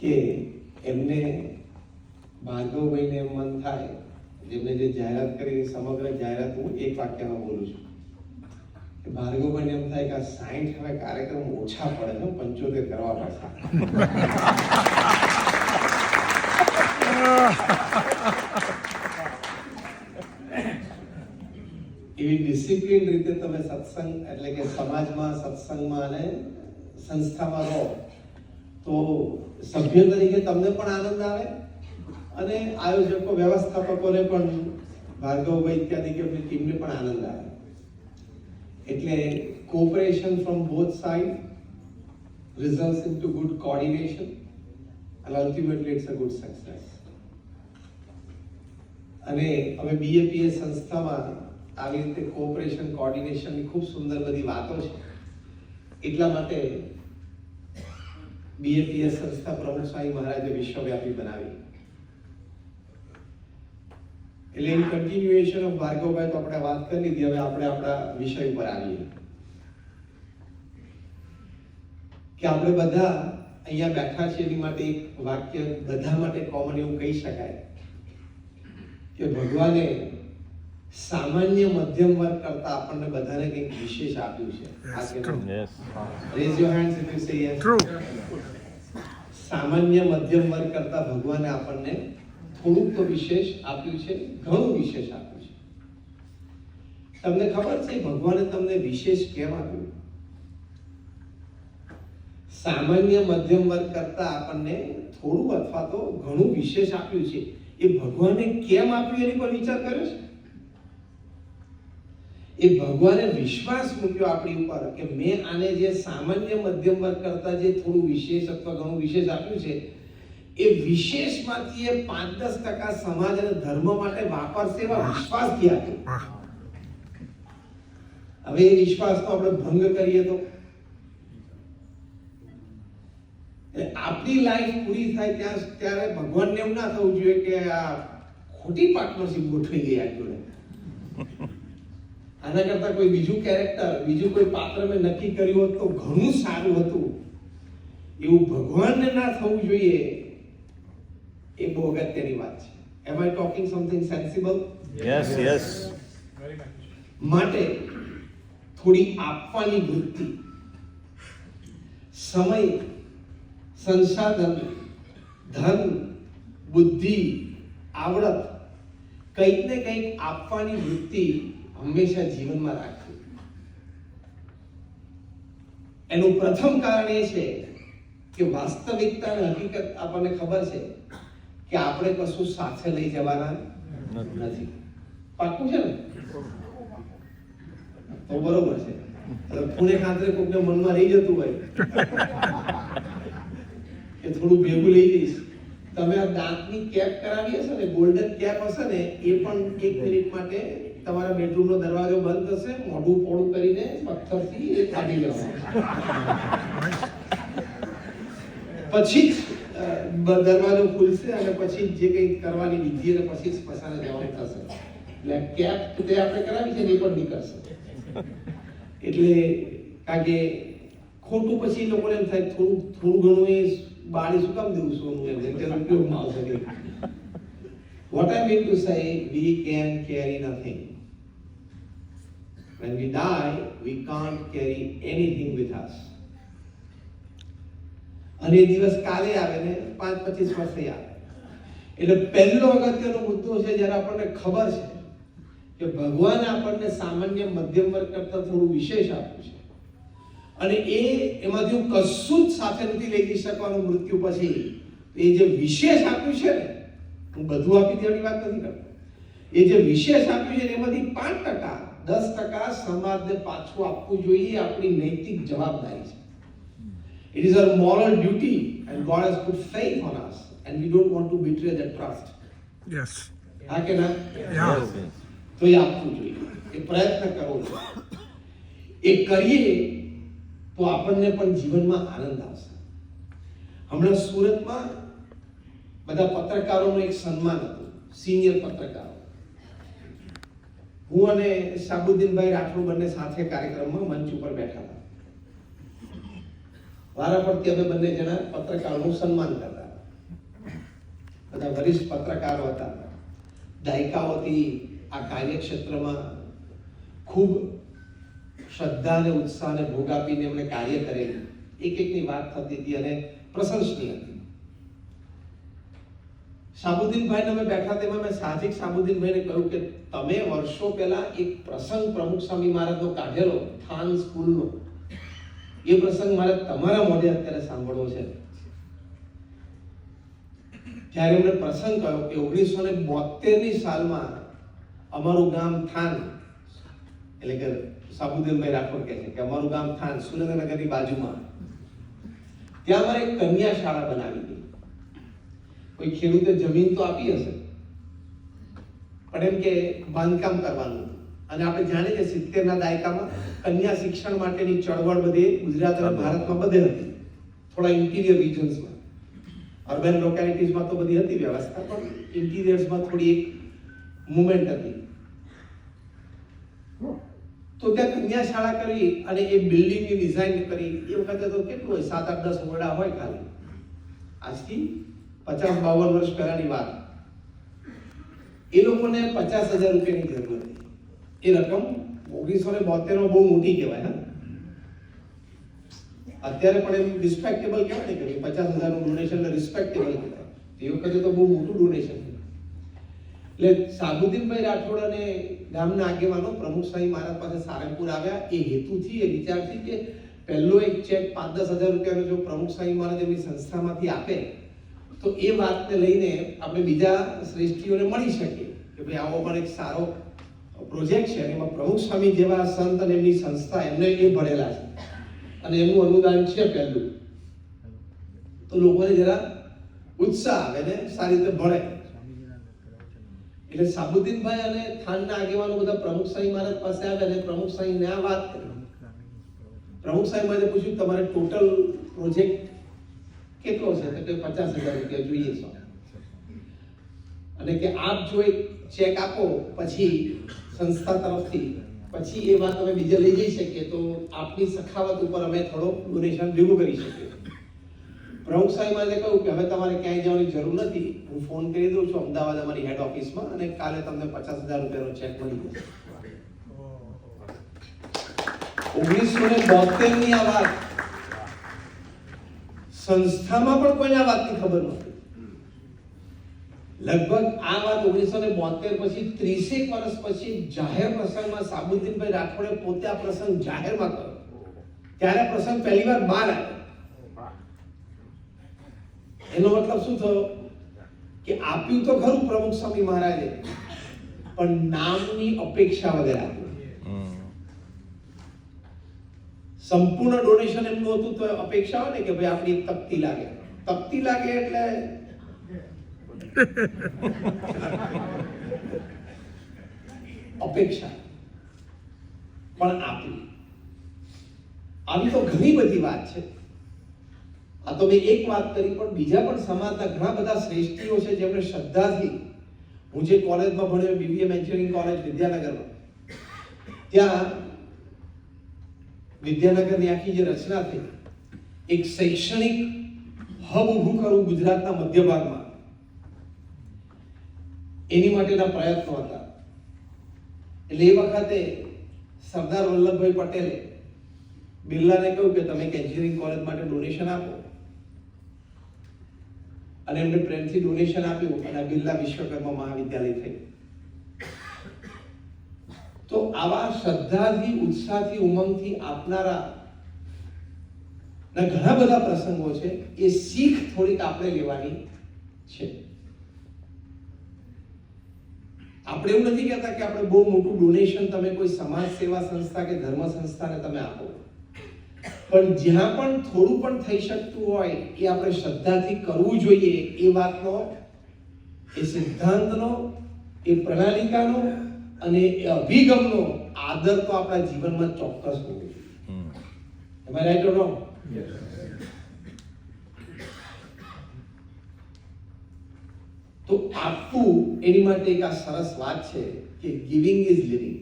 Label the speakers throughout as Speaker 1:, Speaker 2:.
Speaker 1: કે એમને ભાર્ગવભાઈને એમ મન થાય, જેમને જે જાહેરાત કરી સમગ્ર જાહેરાત હું એક વાક્યમાં બોલું છું કે ભાર્ગવભાઈને એમ થાય કે આ 60 હવે કાર્યક્રમ ઓછા પડે છે, 75 કરવા પડશે. એવી ડિસિપ્લિન રીતે તમે સત્સંગ એટલે કે સમાજમાં, સત્સંગમાં અને સંસ્થામાં રહો તો સભ્ય તરીકે તમને પણ આનંદ આવે અને આયોજકો, વ્યવસ્થાપકોને પણ, ભાર્ગવભાઈ ઇત્યાદિ કે ટીમને પણ આનંદ આવે. એટલે cooperation from both side results into good coordination and ultimately it's a good success. અને હવે BAPS સંસ્થામાં આવી રીતે કોઓપરેશન, કોઓર્ડિનેશનની ખૂબ સુંદર બધી વાતો છે. એટલા માટે BAPS સંસ્થા પ્રમુખ સ્વામી મહારાજે વિશ્વવ્યાપી બનાવી. એટલે ઇન કન્ટિન્યુએશન ઓફ ભાર્ગવભાઈ તો આપણે વાત કરી લીધી. હવે આપણે આપણા વિષય પર આવીએ કે આપણે બધા અહીંયા બેઠા છીએ એની માટે એક વાક્ય બધા માટે કોમન એવું કહી શકાય કે ભગવાને સામાન્ય મધ્યમ વર્ગ કરતા આપણને બધાને કંઈક વિશેષ આપ્યું છે. Rays your hands if you say yes. સામાન્ય મધ્યમ વર્ગ કરતા ભગવાને આપણને થોડુંક તો વિશેષ આપ્યું છે, ઘણું વિશેષ આપ્યું છે. તમને ખબર છે ભગવાને તમને વિશેષ કેમ આપ્યું? સામાન્ય મધ્યમ વર્ગ કરતા આપણને થોડું અથવા તો ઘણું વિશેષ આપ્યું છે. એ ભગવાને કેમ આપ્યું એની પર વિચાર કર્યો છે? એ ભગવાને વિશ્વાસ મૂક્યો આપણી ઉપર કે મેં આને જે સામાન્ય મધ્યમ વર્ગ કરતા જે થોડું વિશેષ અથવા ઘણું વિશેષ આપ્યું છે એ વિશેષમાંથી એ 5-10% સમાજ અને ધર્મ માટે વાપરશે એવા વિશ્વાસથી આપ્યું. હવે એ વિશ્વાસનો આપણે ભંગ કરીએ તો આપણી લાઈફ પૂરી થાય ત્યારે ભગવાનને એમ ના થવું જોઈએ કે આ ખોટી પાર્ટનરશિપ ગોઠવી ગઈ આ જોડે. આના કરતા કોઈ બીજું કેરેક્ટર, બીજું કોઈ પાત્ર મેં નક્કી કર્યું હોત તો ઘણું સારું હતું, એવું ભગવાનને ના થવું જોઈએ. એ બહુ અગત્યની વાત છે. Am I talking something sensible?
Speaker 2: Yes, yes.
Speaker 1: માટે થોડી આપવાની વૃત્તિ, સમય, સંસાધન, ધન, બુદ્ધિ, આવડત, કંઈક ને કંઈક આપવાની વૃત્તિ હંમેશા જીવનમાં રાખવી. એનું પ્રથમ કારણ એ છે કે વાસ્તવિકતા અને હકીકત આપણને ખબર છે કે આપણે કશું સાથે લઈ જવાના નથી. પાક્કું છે ને? તો બરોબર છે. ખૂણે ખાતરે કોઈકને મનમાં રહી જતું હોય કે થોડું ભેગું લઈ જઈશ. તમે આ દાંતની કેપ કરાવી હશે ને, ગોલ્ડન કેપ હશે ને, એ પણ 1 મિનિટ માટે તમારા બેડરૂમનો દરવાજો બંધ થશે, મોઢું પોળું કરીને પથ્થરથી એ કાઢી લેવાનું. પછી દરવાજો ખુલશે અને પછી જે કંઈ કરવાની વિધિ અને પછી સ્મશાને જવાનું થશે. એટલે કેપ તે આપણે કરાવી છે ને એ પણ નીકળશે. એટલે કારણ કે ખોટું પછી લોકોને એમ થાય થોડું ઘણું એ બાળી શું કામ દેવું સોનું એમ તેનો ઉપયોગમાં આવશે. What I mean to say, we can carry nothing. When we die, we can't carry anything with us. અને એ દિવસ કાલે આવે ને 5-25 વર્ષે આવે. એટલે પહેલો અગત્યનો મુદ્દો છે જ્યારે આપણને ખબર છે કે ભગવાને આપણને સામાન્ય મધ્યમ વર્ગ કરતા થોડું વિશેષ આપ્યું છે અને એમાંથી હું કશું જ સાથે નથી લઈ જઈ શકવાનું મૃત્યુ પછી. એ જે વિશેષ આપ્યું છે ને, હું બધું આપી દેવાની વાત નથી કરતો, એ જે વિશેષ આપ્યું છે એમાંથી 5%-10% સમાજને પાછું આપવું જોઈએ. આપણી નૈતિક જવાબદારી છે. It is our moral duty and God has put faith on us and we don't want to betray that trust.
Speaker 3: Yes.
Speaker 1: હા કે ના?
Speaker 3: Yeah.
Speaker 1: તો એ આપવું જોઈએ, એ પ્રયત્ન કરવો જોઈએ. એ કરીએ તો આપણને પણ જીવનમાં આનંદ આવશે. હમણાં સુરતમાં બધા પત્રકારોનું એક સન્માન હતું, સિનિયર પત્રકારો. હું અને શાબુદ્દીનભાઈ રાઠોડ બંને સાથે કાર્યક્રમમાં મંચ ઉપર બેઠા હતા. વારા પરથી અમે બંને જણા પત્રકારોનું સન્માન કરતા. બધા વરિષ્ઠ પત્રકારો હતા, દાયકાઓથી આ કાર્યક્ષેત્રમાં ખૂબ શ્રદ્ધા અને ઉત્સાહ અને ભોગ આપીને એમણે કાર્ય કરેલું. એક એકની વાત થતી હતી અને પ્રશંસનીય હતી. સાબુદ્દીનભાઈને અમે બેઠા તેમાં મેં સાહજિક સાબુદ્દીનભાઈને કહ્યું કે તમે વર્ષો પહેલા એક પ્રસંગ પ્રમુખ સ્વામી મહારાજનો કાઢેલો થાન સ્કૂલનો, એ પ્રસંગ મારે તમારા મોઢે અત્યારે સાંભળવો છે. ત્યારે એમણે પ્રસંગ કહ્યો કે 1972ની સાલમાં અમારું ગામ થાન, એટલે કે સાબુદ્દીનભાઈ રાઠોડ કહે છે કે અમારું ગામ થાન સુરેન્દ્રનગરની બાજુમાં, ત્યાં અમારે એક કન્યા શાળા બનાવી હતી. કોઈ ખેડૂતે જમીન તો આપી હશે, પણ એમ કે બાંધકામ કરવાનું. અને આપણે જાણીએ છીએ 70ના દાયકામાં કન્યા શિક્ષણ માટેની ચળવળ બધે ગુજરાત અને ભારતમાં બધે હતી. થોડા ઇન્ટિરિયર રિજન્સમાં, અર્બન લોકેલિટીઝમાં તો બધી હતી વ્યવસ્થા, પણ ઇન્ટિરિયર્સમાં થોડી એક મુવમેન્ટ હતી. તો ત્યાં કન્યા શાળા કરી અને એ બિલ્ડિંગની ડિઝાઇન કરી. એ વખતે તો કેટલું હોય, 7-8-10 ઓરડા હોય ખાલી. આજથી 50-52 વર્ષ પહેલાની વાત. એ લોકોને 50,000 રૂપિયાની જરૂર હતી. એ રકમ 1972 બહુ મોટી કહેવાય. અત્યારે પણ એમ રિસ્પેક્ટેબલ કહેવાય ને કે 50,000નું ડોનેશન રિસ્પેક્ટેબલ કહેવાય. એ વખતે તો બહુ મોટું ડોનેશન. એટલે સાબુદ્દીનભાઈ રાઠોડ અને ગામના આગેવાનો પ્રમુખ સ્વામી મહારાજ પાસે સારંગપુર આવ્યા એ હેતુથી, એ વિચારથી કે પહેલો એક ચેક 5-10 હજાર રૂપિયાનો જો પ્રમુખ સ્વામી મહારાજ એમની સંસ્થામાંથી આપે તો એ વાતને લઈને આપણે બીજા શ્રેષ્ઠીઓને મળી શકીએ કે ભાઈ આવો પણ એક સારો પ્રોજેક્ટ છે. એમાં પ્રમુખ સ્વામી જેવા સંત અને એમની સંસ્થા એમને એ ભણેલા છે અને એનું અનુદાન છે પહેલું, તો લોકોને જરા ઉત્સાહ આવે ને સારી રીતે ભણે. એટલે સાબુદ્દીનભાઈ અને થાનના આગેવાનો બધા પ્રમુખ સ્વામી મહારાજ પાસે આવ્યા અને પ્રમુખ સ્વામીને આ વાત કરી. પ્રમુખ સ્વામી મહારાજે પૂછ્યું તમારે ટોટલ પ્રોજેક્ટ કેટલો છે? તો કે 50,000 રૂપિયા જોઈએ છે. અને કે આપ જો એક ચેક આપો પછી સંસ્થા તરફથી, પછી એ વાત અમે બીજે લઈ જઈ શકીએ તો આપની સખાવત ઉપર અમે થોડો ડોનેશન ભેગું કરી શકીએ. પ્રમુખ સ્વામી મહારાજે કહ્યું કે હવે તમારે ક્યાંય જવાની જરૂર નથી, હું ફોન કરી દઉં છું અમદાવાદ અમારી હેડ ઓફિસમાં અને કાલે તમને 50,000 રૂપિયાનો ચેક મળી જશે. 1972ની આ વાત. સંસ્થામાં પણ કોઈને આ વાતની ખબર નહોતી. લગભગ આ વાત 1972 પછી 30 વર્ષ પછી જાહેર પ્રસંગમાં સાબુદ્દીનભાઈ રાઠોડે પોતે આ પ્રસંગ જાહેરમાં કર્યો. ત્યારે પ્રસંગ પહેલી વાર બહાર આવ્યો. એનો મતલબ શું થયો કે આપ્યું તો ખરું પ્રમુખ સ્વામી મહારાજે, પણ નામની અપેક્ષા વગર આપ્યું. સંપૂર્ણ ડોનેશન એમનું હતું તો અપેક્ષા હોય ને કે ભાઈ આપણી તકતી લાગે. તકતી લાગે એટલે અપેક્ષા, પણ આપી. આવી તો ઘણી બધી વાત છે. આ તો મેં એક વાત કરી, પણ બીજા પણ સમાજના ઘણા બધા શ્રેષ્ઠીઓ છે જેમણે શ્રદ્ધાથી, હું જે કોલેજમાં ભણ્યો BBM એન્જિનિયરિંગ કોલેજ વિદ્યાનગરમાં, ત્યાં વિદ્યાનગરની આખી જે રચના થઈ, એક શૈક્ષણિક હબ ઊભું કરવું ગુજરાતના મધ્ય ભાગમાં, એની માટેના પ્રયત્નો હતા. એટલે એ વખતે સરદાર વલ્લભભાઈ પટેલે બિરલાને કહ્યું કે તમે એન્જિનિયરિંગ કોલેજ માટે ડોનેશન આપો, અને એમને પ્રેમથી ડોનેશન આપ્યું અને બિરલા વિશ્વકર્મા મહાવિદ્યાલય થઈ. તો આવા શ્રદ્ધાથી, ઉત્સાહથી, ઉમંગથી આપનારા ના ઘણા બધા પ્રસંગો છે. એ શીખ થોડીક આપણે લેવાની છે. આપણે એવું નથી કહેતા કે આપણે બહુ મોટું ડોનેશન તમે કોઈ સમાજ સેવા સંસ્થા કે ધર્મ સંસ્થાને તમે આપો, પણ જ્યાં પણ થોડું પણ થઈ શકતું હોય એ આપણે શ્રદ્ધાથી કરવું જોઈએ. એ વાતનો, એ સિદ્ધાંતનો, એ પ્રણાલિકાનો અને એ અભિગમનો આદર તો આપણા જીવનમાં ચોક્કસ હોવો જોઈએ. Am I right or wrong? Yes. તો આપવું એની માટે એક આ સરસ વાત છે કે ગિવિંગ ઇઝ લિવિંગ.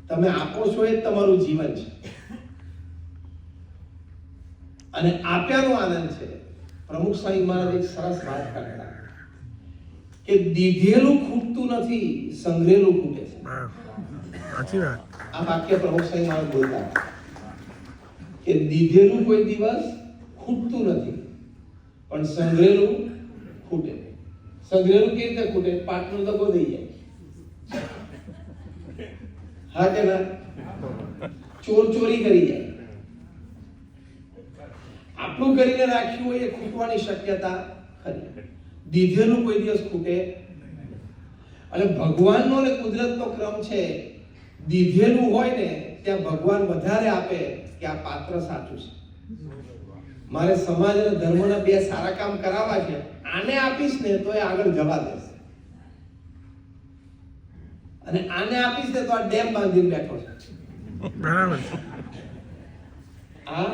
Speaker 1: તમે આપો છો એ તમારું જીવન છે અને આપ્યાનો આનંદ છે. પ્રમુખ સ્વામી મહારાજ એક સરસ વાત કરતા કે દીધેલું ખૂટતું નથી, સંગ્રહેલું ખૂટે છે.
Speaker 2: સાચી વાત.
Speaker 1: આ વાક્ય પ્રમુખ સ્વામી મહારાજ બોલતા કે દીધેલું કોઈ દિવસ ખૂટતું નથી, પણ સંગ્રહેલું ખૂટે. સંગ્રહેલું કેવી રીતે ખૂટે? પાટનો દગો દઈ જાય. હા કે ના? ચોર ચોરી કરી જાય. આપણું કરીને રાખ્યું હોય એ ખૂટવાની શક્યતા ખરી. દીધેલું કોઈ દિવસ ખૂટે. અને ભગવાનનો અને કુદરતનો ક્રમ છે, દીધેલું હોય ને ત્યાં ભગવાન વધારે આપે કે આ પાત્ર સાચું છે, મારે સમાજ અને ધર્મના બે સારા કામ કરાવવા છે, આને આપીશ ને તો એ આગળ જવા દેશે, અને આને આપીશ ને તો આ ડેમ બાંધીને બેઠો છે.
Speaker 2: બરાબર.
Speaker 1: આ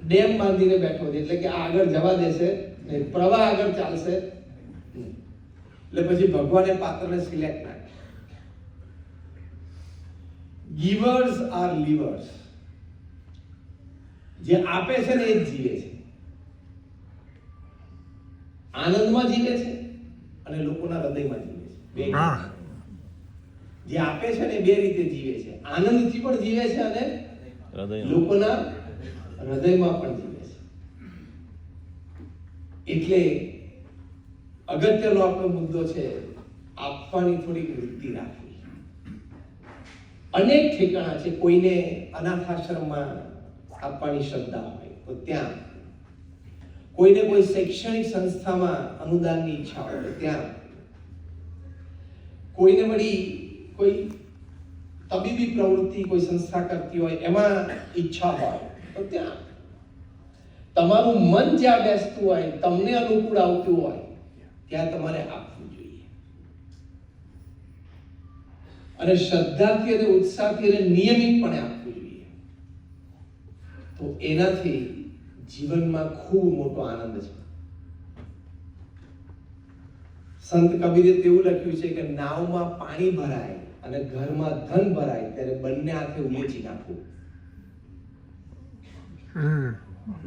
Speaker 1: ડેમ બાંધીને બેઠો છે એટલે કે આગળ જવા દેશે નહીં, પ્રવાહ આગળ ચાલશે નહીં. એટલે પછી ભગવાને પાત્રને સિલેક્ટ ના કર્યા. Givers R લીવર્સ. જે આપે છે ને એ જ જીવે છે, આનંદમાં જીવે છે અને લોકોના હૃદયમાં જીવે છે. બે જે આપે છે ને બે રીતે જીવે છે, આનંદથી પણ જીવે છે અને લોકોના હૃદયમાં પણ જીવે છે. એટલે અગત્યનો આપણો મુદ્દો છે આપવાની થોડીક વૃત્તિ રાખવી. અનેક ઠેકાણા છે. કોઈને અનાથ આશ્રમમાં આપવાની શ્રદ્ધા હોય તો ત્યાં, કોઈને કોઈ શૈક્ષણિક સંસ્થામાં અનુદાનની ઈચ્છા હોય તો ત્યાં, કોઈને વળી કોઈ તબીબી પ્રવૃત્તિ કોઈ સંસ્થા કરતી હોય એમાં ઈચ્છા હોય તો ત્યાં, તમારું મન જ્યાં બેસતું હોય, તમને અનુકૂળ આવતું હોય ત્યાં તમારે આપવું જોઈએ. અને શ્રદ્ધાથી અને ઉત્સાહથી અને નિયમિતપણે આપવું જોઈએ. તો એનાથી જીવનમાં ખૂબ મોટો આનંદ છે. સંત કબીરે તેવું લખ્યું છે કે નાવમાં પાણી ભરાય અને ઘરમાં ધન ભરાય ત્યારે બંને હાથે ઉલેચી નાખવું.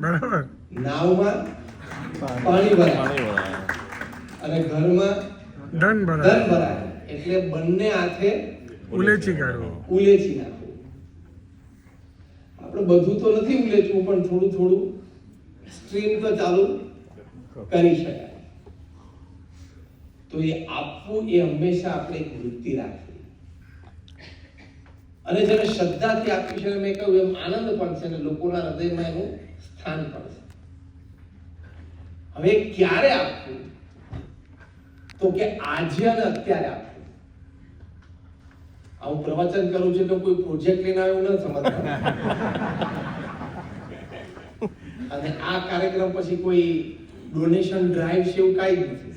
Speaker 2: બરાબર.
Speaker 1: નાવમાં પાણી ભરાય અને ઘરમાં
Speaker 2: ધન
Speaker 1: ભરાય એટલે બંને હાથે
Speaker 2: ઉલેચી કાઢવું,
Speaker 1: ઉલેચી નાખવું. આપણે બધું તો નથી ઉલેચવું, પણ થોડું થોડું સ્ટ્રીમ તો ચાલુ કરી શકાય. તો એ આપવું એ હંમેશા આપણે એક વૃત્તિ રાખવી. અને જેને શ્રદ્ધાથી આપ્યું છે, મેં કહ્યું એમ આનંદ પણ છે અને લોકોના હૃદયમાં એનું સ્થાન પણ છે. હવે ક્યારે આપવું? તો કે આજે અને અત્યારે આપવું. હું પ્રવચન કરું છું તો કોઈ પ્રોજેક્ટ લઈને આવ્યો ન સમજતા. અને આ કાર્યક્રમ પછી કોઈ ડોનેશન ડ્રાઈવ છે એવું કાંઈ જ નથી.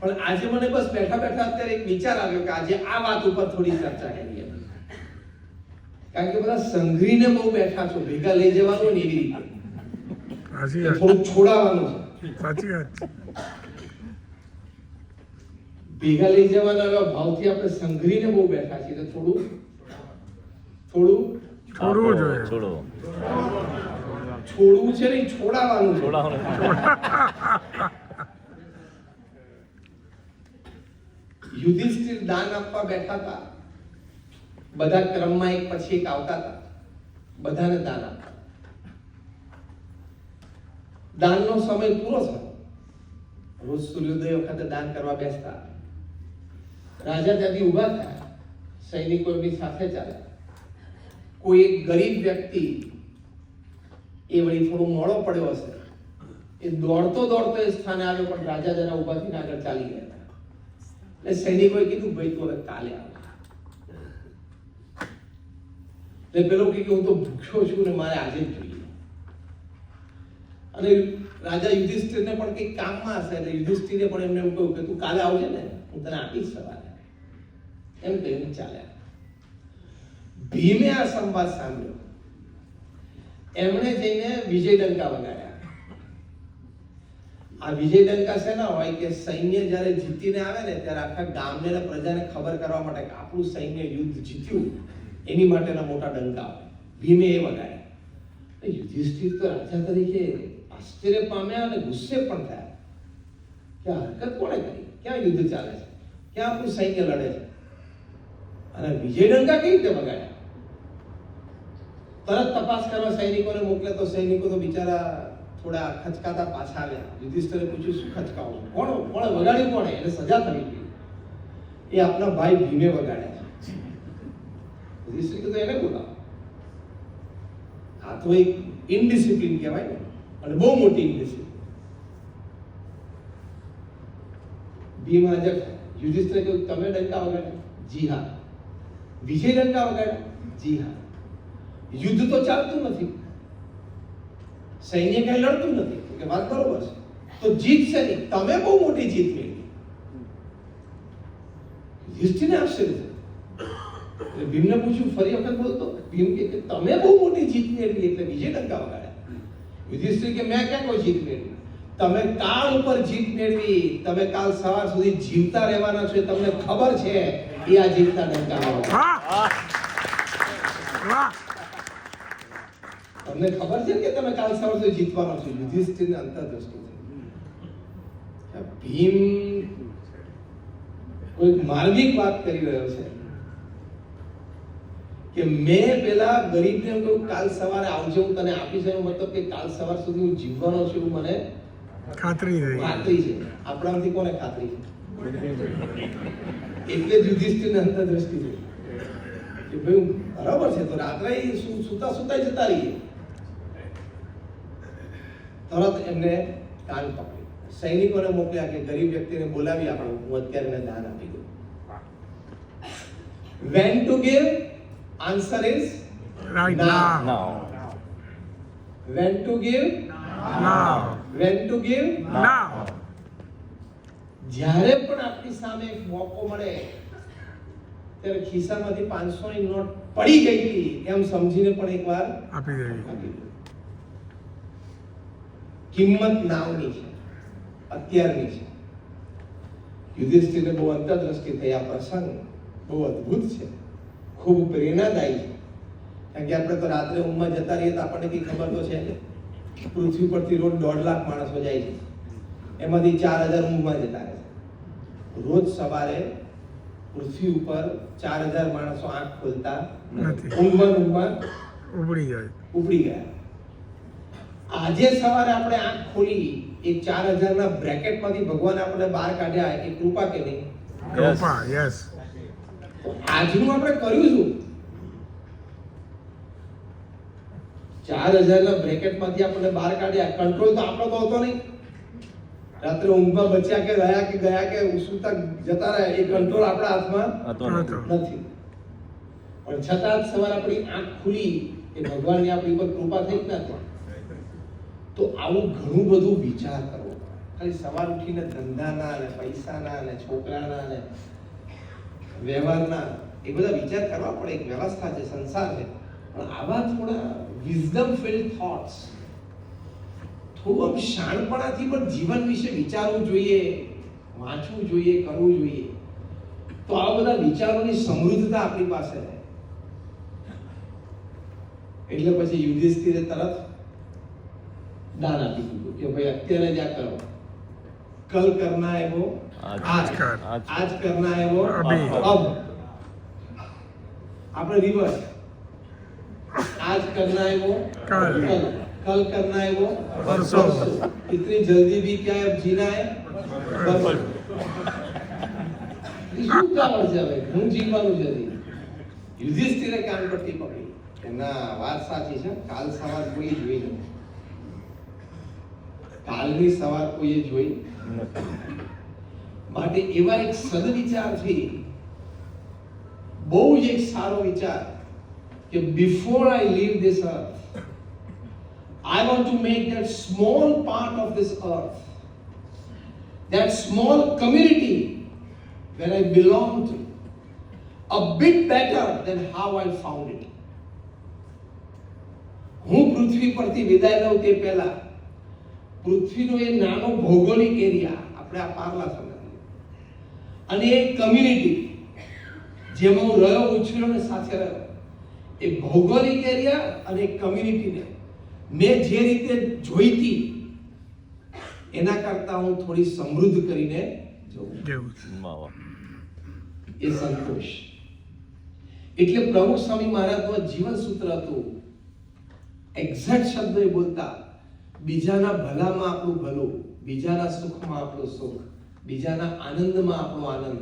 Speaker 1: પણ આજે મને બસ બેઠા બેઠા અત્યારે એક વિચાર આવ્યો કે આજે આ વાત ઉપર થોડી ચર્ચા કરીએ. કારણ કે બધા સંઘરીને બહુ બેઠા છો, ભેગા લઈ જવાનું ને એવી રીતે થોડું છોડાવવાનું છે.
Speaker 2: સાચી વાત.
Speaker 1: ભેગા લઈ જવાના એવા ભાવથી આપણે સંઘરીને બહુ બેઠા છીએ તો થોડું
Speaker 2: છોડવું જોઈએ.
Speaker 1: છોડવું છે નહીં, છોડાવવાનું છે. યુધિષ્ઠિર દાન આપવા બેઠા હતા. બધા ક્રમમાં એક પછી એક આવતા હતા, બધાને દાન આપતા. દાનનો સમય પૂરો થયો. રોજ સૂર્યોદય વખતે દાન કરવા બેસતા. રાજા ત્યાંથી ઉભા થયા, સૈનિકો એમની સાથે ચાલ્યા. કોઈ એક ગરીબ વ્યક્તિ, એ વળી થોડો મોડો પડ્યો હશે, એ દોડતો એ સ્થાને આવ્યો, પણ રાજા જરા ઉભા થઈને આગળ ચાલી ગયા. એટલે સૈનિકોએ કીધું, ભાઈ તું હવે કાલે આવ. એટલે પેલો કે હું તો ભૂખ્યો છું ને મારે આજે જ જોઈએ. અને રાજા યુધિષ્ઠિરને પણ કંઈક કામમાં હશે એટલે યુધિષ્ઠિરે પણ એમને એમ કહ્યું કે તું કાલે આવજે ને, હું તને આપીશ સવારે. એમ કહીને ચાલ્યા. ભીમે આ સંવાદ સાંભળ્યો. એમણે જઈને વિજયડંકા વગાડ્યા. આ વિજયડંકા શેના હોય કે સૈન્ય જ્યારે જીતીને આવે ને ત્યારે આખા ગામને અને પ્રજાને ખબર કરવા માટે કે આપણું સૈન્ય યુદ્ધ જીત્યું, એની માટેના મોટા ડંકા હોય. ભીમે એ વગાડ્યા. યુધિષ્ઠિર તો રાજા તરીકે આ આશ્ચર્ય પામ્યા અને ગુસ્સે પણ થયા કે આ હરકત કોણે કરી, ક્યાં યુદ્ધ ચાલે છે, ક્યાં આપણું સૈન્ય લડે છે અને વિજય ડંકા કેવી રીતે વગાડ્યા. તરત તપાસ કરવા સૈનિકોને મોકલ્યા તો સૈનિકો તો બિચારા થોડા ખચકાતા પાછા આવ્યા. યુધિષ્ઠિરે પૂછ્યું શું ખચકાવો, કોણે વગાડ્યું, કોણે એને સજા થવી જોઈએ. એ આપણા ભાઈ ભીમે વગાડ્યા છે. યુધિષ્ઠિર તો એને બોલાવો. આ તો એક ઇનડિસિપ્લિન કહેવાય ને, અને બહુ મોટી ઇનડિસિપ્લિન. ભીમ હાજર યુધિષ્ઠિરે કહ્યું તમે ડંકા વગાડ્યા? જી હા. વિજય ડંકા વગાડ્યા? જી હા. યુદ્ધ તો ચાલતું નથી, સૈન્ય કઈ લડતું નથી કે વાત બરોબર છે, તો જીતશે નહીં, તમે બહુ મોટી જીત મેળવી. યુધિષ્ઠિરને આશ્ચર્ય થયું. એટલે ભીમને પૂછ્યું ફરી વખત બોલતો. ભીમ કે તમે બહુ મોટી જીત મેળવી એટલે વિજય ડંકા વગાડ્યા. યુધિષ્ઠિર કે મેં ક્યાં કોઈ જીત મેળવી, તમે કાળ ઉપર જીત મેળવી, તમે કાલ સવાર સુધી જીવતા રહેવાના છો, તમને ખબર છે એ આ જીતના ડંકા વગાડ્યા. તમને ખબર છે કે તમે કાલ સવાર સુધી જીતવાનો છો. યુધિષ્ઠિરને અંતરદ્રષ્ટિ થઈ. ભીમ કોઈ માર્મિક વાત કરી રહ્યો છે કે મેં પેલા ગરીબને કહ્યું કાલ સવારે આવજે હું તને આપીશ, એનો મતલબ કે કાલ સવાર સુધી હું જીવવાનો છું એવું મને ખાતરી છે. આપણામાંથી કોને ખાતરી છે? એટલે જ યુધિષ્ઠિરને અંતરદ્રષ્ટિ થઈ કે ભાઈ બરાબર છે તો રાત્રે સુતા જતા રહીએ. તરત એમને કાન પકડી સૈનિકોને મોકલ્યા કે ગરીબ વ્યક્તિને બોલાવી આપણો, હું અત્યારે એને દાન આપી દઉં. When to give? Answer is
Speaker 2: Right
Speaker 1: now.
Speaker 2: now.
Speaker 1: When to give?
Speaker 2: Now.
Speaker 1: When to give?
Speaker 2: Now.
Speaker 1: જ્યારે પણ આપણી સામે એક મોકો મળે ત્યારે ખિસ્સામાંથી 500 ની નોટ પડી ગઈ હતી એમ સમજીને પણ એકવાર
Speaker 2: આપી દેવી.
Speaker 1: આપી દો. કિંમત નાવની છે, અત્યારની છે. યુધિષ્ઠિરને બહુ અંતરદ્રષ્ટિ થઈ. આ પ્રસંગ બહુ અદ્ભુત છે, ખૂબ પ્રેરણાદાયી છે. કારણ કે આપણે તો રાત્રે ઊંઘમાં જતા રહીએ તો આપણને કઈ ખબર તો છે ને. પૃથ્વી પરથી રોજ 1.5 લાખ માણસો જાય છે, એમાંથી 4000 ઊંઘમાં જતા રહે છે. રોજ સવારે પૃથ્વી ઉપર 4000 માણસો આંખ ખોલતા નથી, ઊંઘમાં ઉપડી ગયા. આજે સવારે આપણે આંખ ખોલી એ 4000 ના બ્રેકેટમાંથી ભગવાન આપણે બહાર કાઢ્યા, એ કૃપા કે નહીં?
Speaker 2: કૃપા. યસ.
Speaker 1: આજનું આપણે કર્યું શું? 4000 ના બ્રેકેટમાંથી આપણે બહાર કાઢ્યા. કંટ્રોલ તો આપણો તો હતો નહીં. રાત્રે ઊંઘમાં બચ્યા કે રહ્યા કે ગયા કે સુતા જતા રહ્યા, એ કંટ્રોલ આપણા હાથમાં નથી. પણ છતાં જ સવારે આપણી આંખ ખુલી એ ભગવાનની આપણી પર કૃપા થઈ જ નથી. તો આવું ઘણું બધું વિચાર કરવો. ખાલી સવાર ઉઠીને ધંધાના ને પૈસાના ને છોકરાના ને વ્યવહારના એ બધા વિચાર કરવા પડે. એક વ્યવસ્થા છે, સંસાર છે, પણ આવા થોડા વિઝડમ ફિલ્ડ થોટ્સ, થોડું આમ શાણપણાથી પણ જીવન વિશે વિચારવું જોઈએ, વાંચવું જોઈએ, કરવું જોઈએ. તો આ બધા વિચારોની સમૃદ્ધતા આપણી પાસે છે. એટલે પછી યુધિષ્ઠિરે તરત દાન આપી દીધું કે ભાઈ અત્યારે જ આ કરો. કલ કરના હે વો આજ કરના હે વો અબ. આપણે રિવર્સ, आज करना है वो कल करना है वो परसों. इतनी जल्दी भी क्या है, अब जीना है परसों. શું કામ છે હવે, હું જીવવાનું જલ્દી. યુધિષ્ઠિરે કાન પટ્ટી પકડી કે ના, વાત સાચી છે, કાલ સવાર કોઈ જોઈ નથી. કાલની સવાર કોઈએ જોઈ નથી. માટે એવા એક સદવિચારથી બહુ જ એક સારો વિચાર કે before I leave this earth, I want to make that small part of this earth, that small community where I belong to, a bit better than how I found it. હું પૃથ્વી પરથી વિદાય લઉં તે પહેલા પૃથ્વીનો એ નાનો ભૌગોલિક એરિયા, આપણે આ પારલા સમજીએ, અને એ કમ્યુનિટી જેમાં હું રહ્યો, ઉછર્યો ને સાથે રહ્યો, એ ભૌગોલિક એરિયા અને કમ્યુનિટીને મેં જે રીતે જોઈતી એના કરતા હું થોડી સમૃદ્ધ કરીને જોઉં.
Speaker 2: જેવું
Speaker 1: એ સંતોષ. એટલે પ્રમુખ સ્વામી મહારાજનું જીવન સૂત્ર હતું, એક્ઝેક્ટ શબ્દો એ બોલતા, બીજાના ભલામાં આપણું ભલું, બીજાના સુખમાં આપણું સુખ, બીજાના આનંદમાં આપણો આનંદ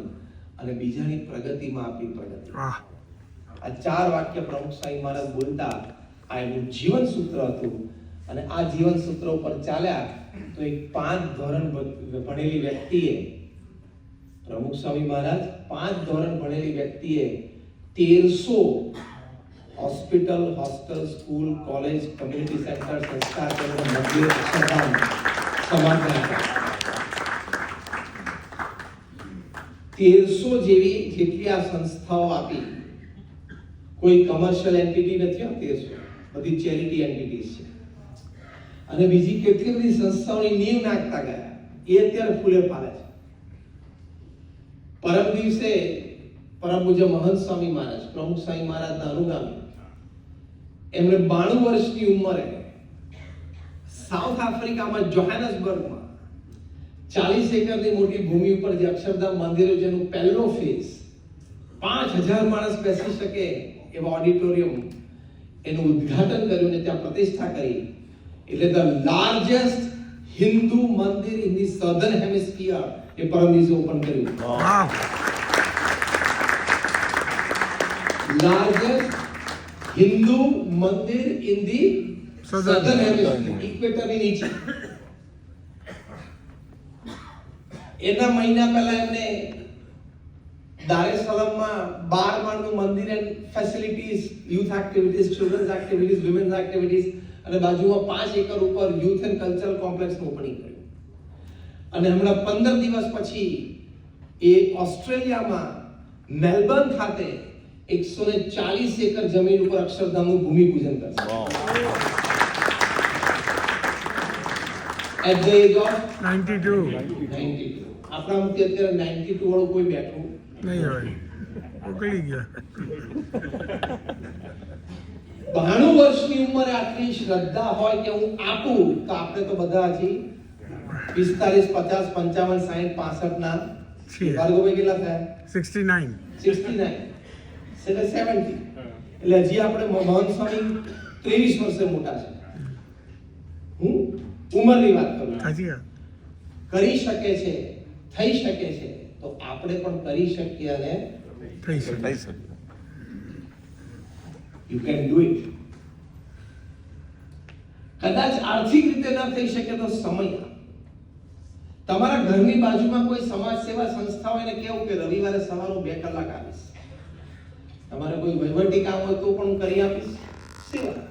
Speaker 1: અને બીજાની પ્રગતિમાં આપણી પ્રગતિ.
Speaker 2: વાહ.
Speaker 1: આ 4 વાક્ય પ્રમુખ સ્વામી મહારાજ બોલતા, આ એનું જીવન સૂત્ર હતું. અને આ જીવન સૂત્ર ઉપર ચાલ્યા તો એક 5 ધોરણ ભણેલી વ્યક્તિએ, પ્રમુખ સ્વામી મહારાજ 5 ધોરણ ભણેલી વ્યક્તિએ 1300 hospital, hostel, school, college, community centre, સંસ્કાર કેન્દ્ર, મંદિર, અક્ષરધામ સમાજના 1300 જેટલી આ સંસ્થાઓ આપી. કોઈ કમર્શિયલ એન્ટિટી નથી, 1300 બધી ચેરિટી એન્ટિટીઝ છે. અને બીજી કેટલી બધી સંસ્થાઓની નીંવ નાખતા ગયા, એ અત્યારે ફૂલે ફાલે છે. પરમ દિવસે પરમ પૂજ્ય મહંત સ્વામી મહારાજ, પ્રમુખ સ્વામી મહારાજના અનુગામી, એમણે 92 વર્ષની ઉંમરે સાઉથ આફ્રિકામાં જોહાનસબર્ગમાં 40 એકરની મોટી ભૂમિ ઉપર જે અક્ષરધામ મંદિર, જેનું પહેલો ફેઝ 5000 માણસ બેસી શકે એવા ઓડિટોરિયમ, એનું ઉદ્ઘાટન કર્યું અને ત્યાં પ્રતિષ્ઠા કરી. એટલે ધ લાર્જેસ્ટ હિન્દુ મંદિર ઇન ધી સધર્ન હેમિસ્ફિયર એ પરમ દિવસે ઓપન કર્યું. લાર્જેસ્ટ હિન્દુ મંદિર ઇન ધી સધર્ન હેમિસ્ફિયર, ઇક્વેટરની નીચે. એના મહિના પહેલા એમને દાર es salaamમાં 12 માળનું મંદિર and facilities, youth activities, children's activities, women's activities અને બાજુમાં 5 એકર ઉપર યુથ એન્ડ કલ્ચરલ કોમ્પ્લેક્સનું ઓપનિંગ કર્યું. અને હમણાં 15 દિવસ પછી એ ઓસ્ટ્રેલિયામાં મેલબર્ન ખાતે 140 એકર જમીન ઉપર અક્ષરધામનું ભૂમિપૂજન કરશે. At the age of 92. આપણામાંથી અત્યારે 92 વાળું કોઈ બેઠું
Speaker 2: નહીં હોય, ઉકળી ગયા.
Speaker 1: 92 વર્ષની ઉંમરે આટલી શ્રદ્ધા હોય કે હું આપું, તો આપણે તો બધા હજી 45, 50, 55, 60, 65 ના
Speaker 2: છીએ.
Speaker 1: ભાર્ગવભાઈ કેટલા થયા?
Speaker 2: 69.
Speaker 1: 69 એટલે 70. એટલે હજી આપણે મહંત સ્વામી 23 વર્ષે મોટા છે. હું ઉંમરની વાત કરું.
Speaker 2: સાચી વાત.
Speaker 1: કરી શકે છે, થઈ શકે છે, તો આપણે પણ કરી શકીએ અને
Speaker 2: થઈ શકે.
Speaker 1: You can do it. કદાચ આર્થિક રીતે ન થઈ શકે તો સમય. તમારા ઘરની બાજુમાં કોઈ સમાજ સેવા સંસ્થા હોય ને કેવું કે રવિવારે સવારે 2 કલાક આવીશ, તમારે કોઈ વહીવટી કામ હોય તો પણ હું કરી આપીશ. સેવા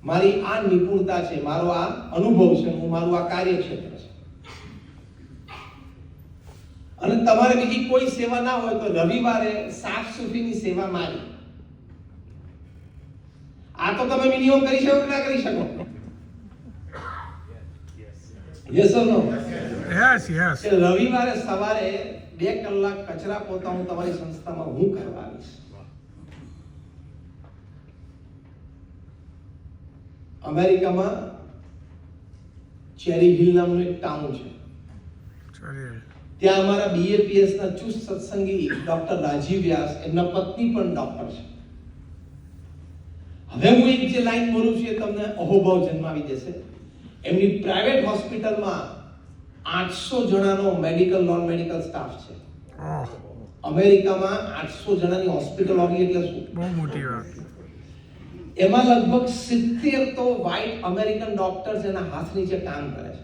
Speaker 1: મારી આ નિપુણતા છે, મારો આ અનુભવ છે, હું મારું આ કાર્યક્ષેત્ર છે. અને તમારે બીજી કોઈ સેવા ના હોય તો રવિવારે સાફ સફાઈની સેવા મારી. આ તો તમે મિનિમમ કરી શકો કે ના કરી શકો? Yes or no?
Speaker 2: Yes yes.
Speaker 1: રવિવારે સવારે 2 કલાક કચરા પોતા હું તમારી સંસ્થામાં હું કરવા આવીશ. અમેરિકામાં ચેરી હિલ નામનું એક ટાઉન છે. ત્યાં અમારા BAPS ના ચુસ્ત સત્સંગી ડોક્ટર રાજીવ વ્યાસ, એમના પત્ની પણ ડોક્ટર છે. હવે હું એક જે લાઈન બોલું છું એ તમને અહોભાવ જન્માવી દેશે. એમની પ્રાઇવેટ હોસ્પિટલમાં 800 જણાનો મેડિકલ નોન મેડિકલ સ્ટાફ છે. અમેરિકામાં 800 જણાની હોસ્પિટલ હોવી એટલે શું?
Speaker 2: બહુ મોટી વાત.
Speaker 1: એમાં લગભગ 70 તો વ્હાઇટ અમેરિકન ડોક્ટર્સ એના હાથ નીચે કામ કરે છે.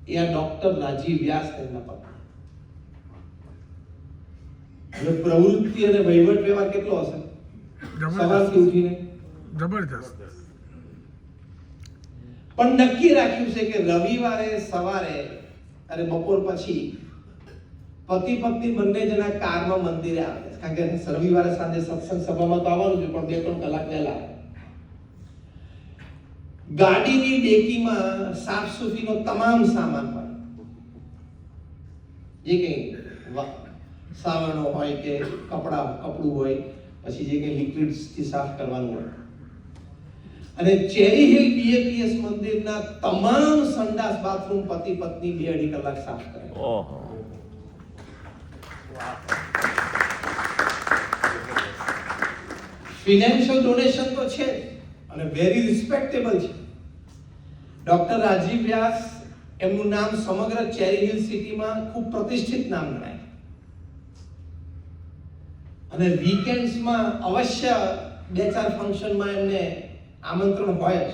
Speaker 1: એ આ ડોક્ટર રાજીવ વ્યાસ તેમના પત્ની. હવે પ્રવૃત્તિ અને વહીવટ વ્યવહાર કેટલો હશે? સવારથી ઉઠીને
Speaker 2: જબરજસ્ત.
Speaker 1: પણ નક્કી રાખ્યું છે કે રવિવારે સવારે અને બપોર પછી પતિ પત્ની બંને જણા કારમાં મંદિરે આવે છે. કારણ કે રવિવારે સાંજે સત્સંગ સભામાં તો આવવાનું છે, પણ 2-3 કલાક વહેલા. ગાડીની ડેકીમાં સાફ સફાઈનો તમામ સામાન હોય, જે કંઈ સાવરણો હોય કે કપડું હોય, પછી જે કંઈ લિક્વિડથી સાફ કરવાનું હોય. અને ચેરી હિલ બીએપીએસ મંદિરના તમામ સંડાસ બાથરૂમ પતિ પત્ની 2-2.5 કલાક સાફ કરે.
Speaker 3: ઓહો.
Speaker 1: ફિનાન્શિયલ ડોનેશન તો છે અને વેરી રિસ્પેક્ટેબલ છે. ડોક્ટર રાજીવ વ્યાસ એમનું નામ સમગ્ર ચેરી હિલ સિટીમાં ખૂબ પ્રતિષ્ઠિત નામ ગણાય અને વીકેન્ડ્સમાં અવશ્ય 2-4 ફંક્શનમાં એમને આમંત્રણ હોય જ.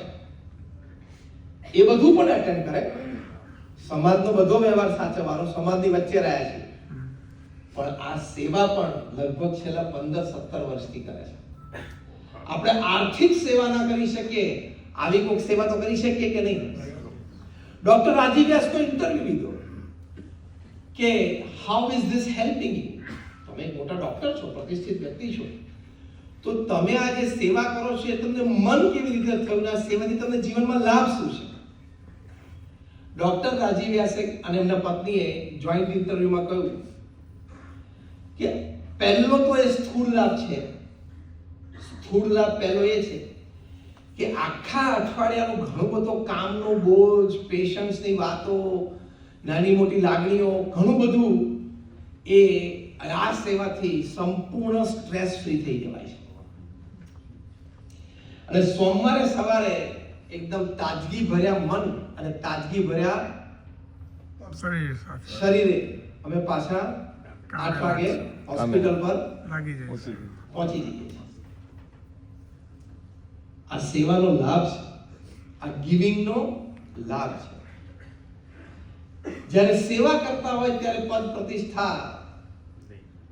Speaker 1: એ બધું પણ અટેન્ડ કરે, સમાજનો બધો વ્યવહાર સાચવવાનો, સમાજની વચ્ચે રહ્યા છે, પણ આ સેવા પણ લગભગ છેલ્લા 15-17 વર્ષથી કરે છે. આપણે આર્થિક સેવા ના કરી શકીએ, આવી કોઈક સેવા તો કરી શકીએ કે નહીં? ડોક્ટર રાજીવ વ્યાસનો ઇન્ટરવ્યુ લીધો કે how is this helping you? તમે એક મોટા ડોક્ટર છો, પ્રતિષ્ઠિત વ્યક્તિ છો, તો તમે આ જે સેવા કરો છો એ તમને મન કેવી રીતે થયું? આ સેવાથી તમને જીવનમાં લાભ શું છે? ડોક્ટર રાજીવ વ્યાસે અને એમના પત્નીએ જોઈન્ટ ઇન્ટરવ્યુમાં કહ્યું કે પહેલો તો એ સ્થૂળ લાભ છે. સ્થૂળ લાભ પહેલો એ છે કે આખા અઠવાડિયાનો ઘણો બધો કામનો બોજ, પેશન્ટ્સની વાતો, નાની મોટી લાગણીઓ, ઘણું બધું એ આ સેવાથી સંપૂર્ણ સ્ટ્રેસ ફ્રી થઈ જવાય છે. અને સોમવારે સવારે એકદમ તાજગી ભર્યા મન અને તાજગી ભર્યા
Speaker 2: શરીર સાથે
Speaker 1: શરીરે અમે પાછા 8 વાગે હોસ્પિટલ પર
Speaker 2: લાગી જાય.
Speaker 1: પહોંચી જઈએ છીએ. આ સેવાનો લાભ છે, આ ગિવિંગનો લાભ છે. જ્યારે સેવા કરતા હોય ત્યારે પદ પ્રતિષ્ઠા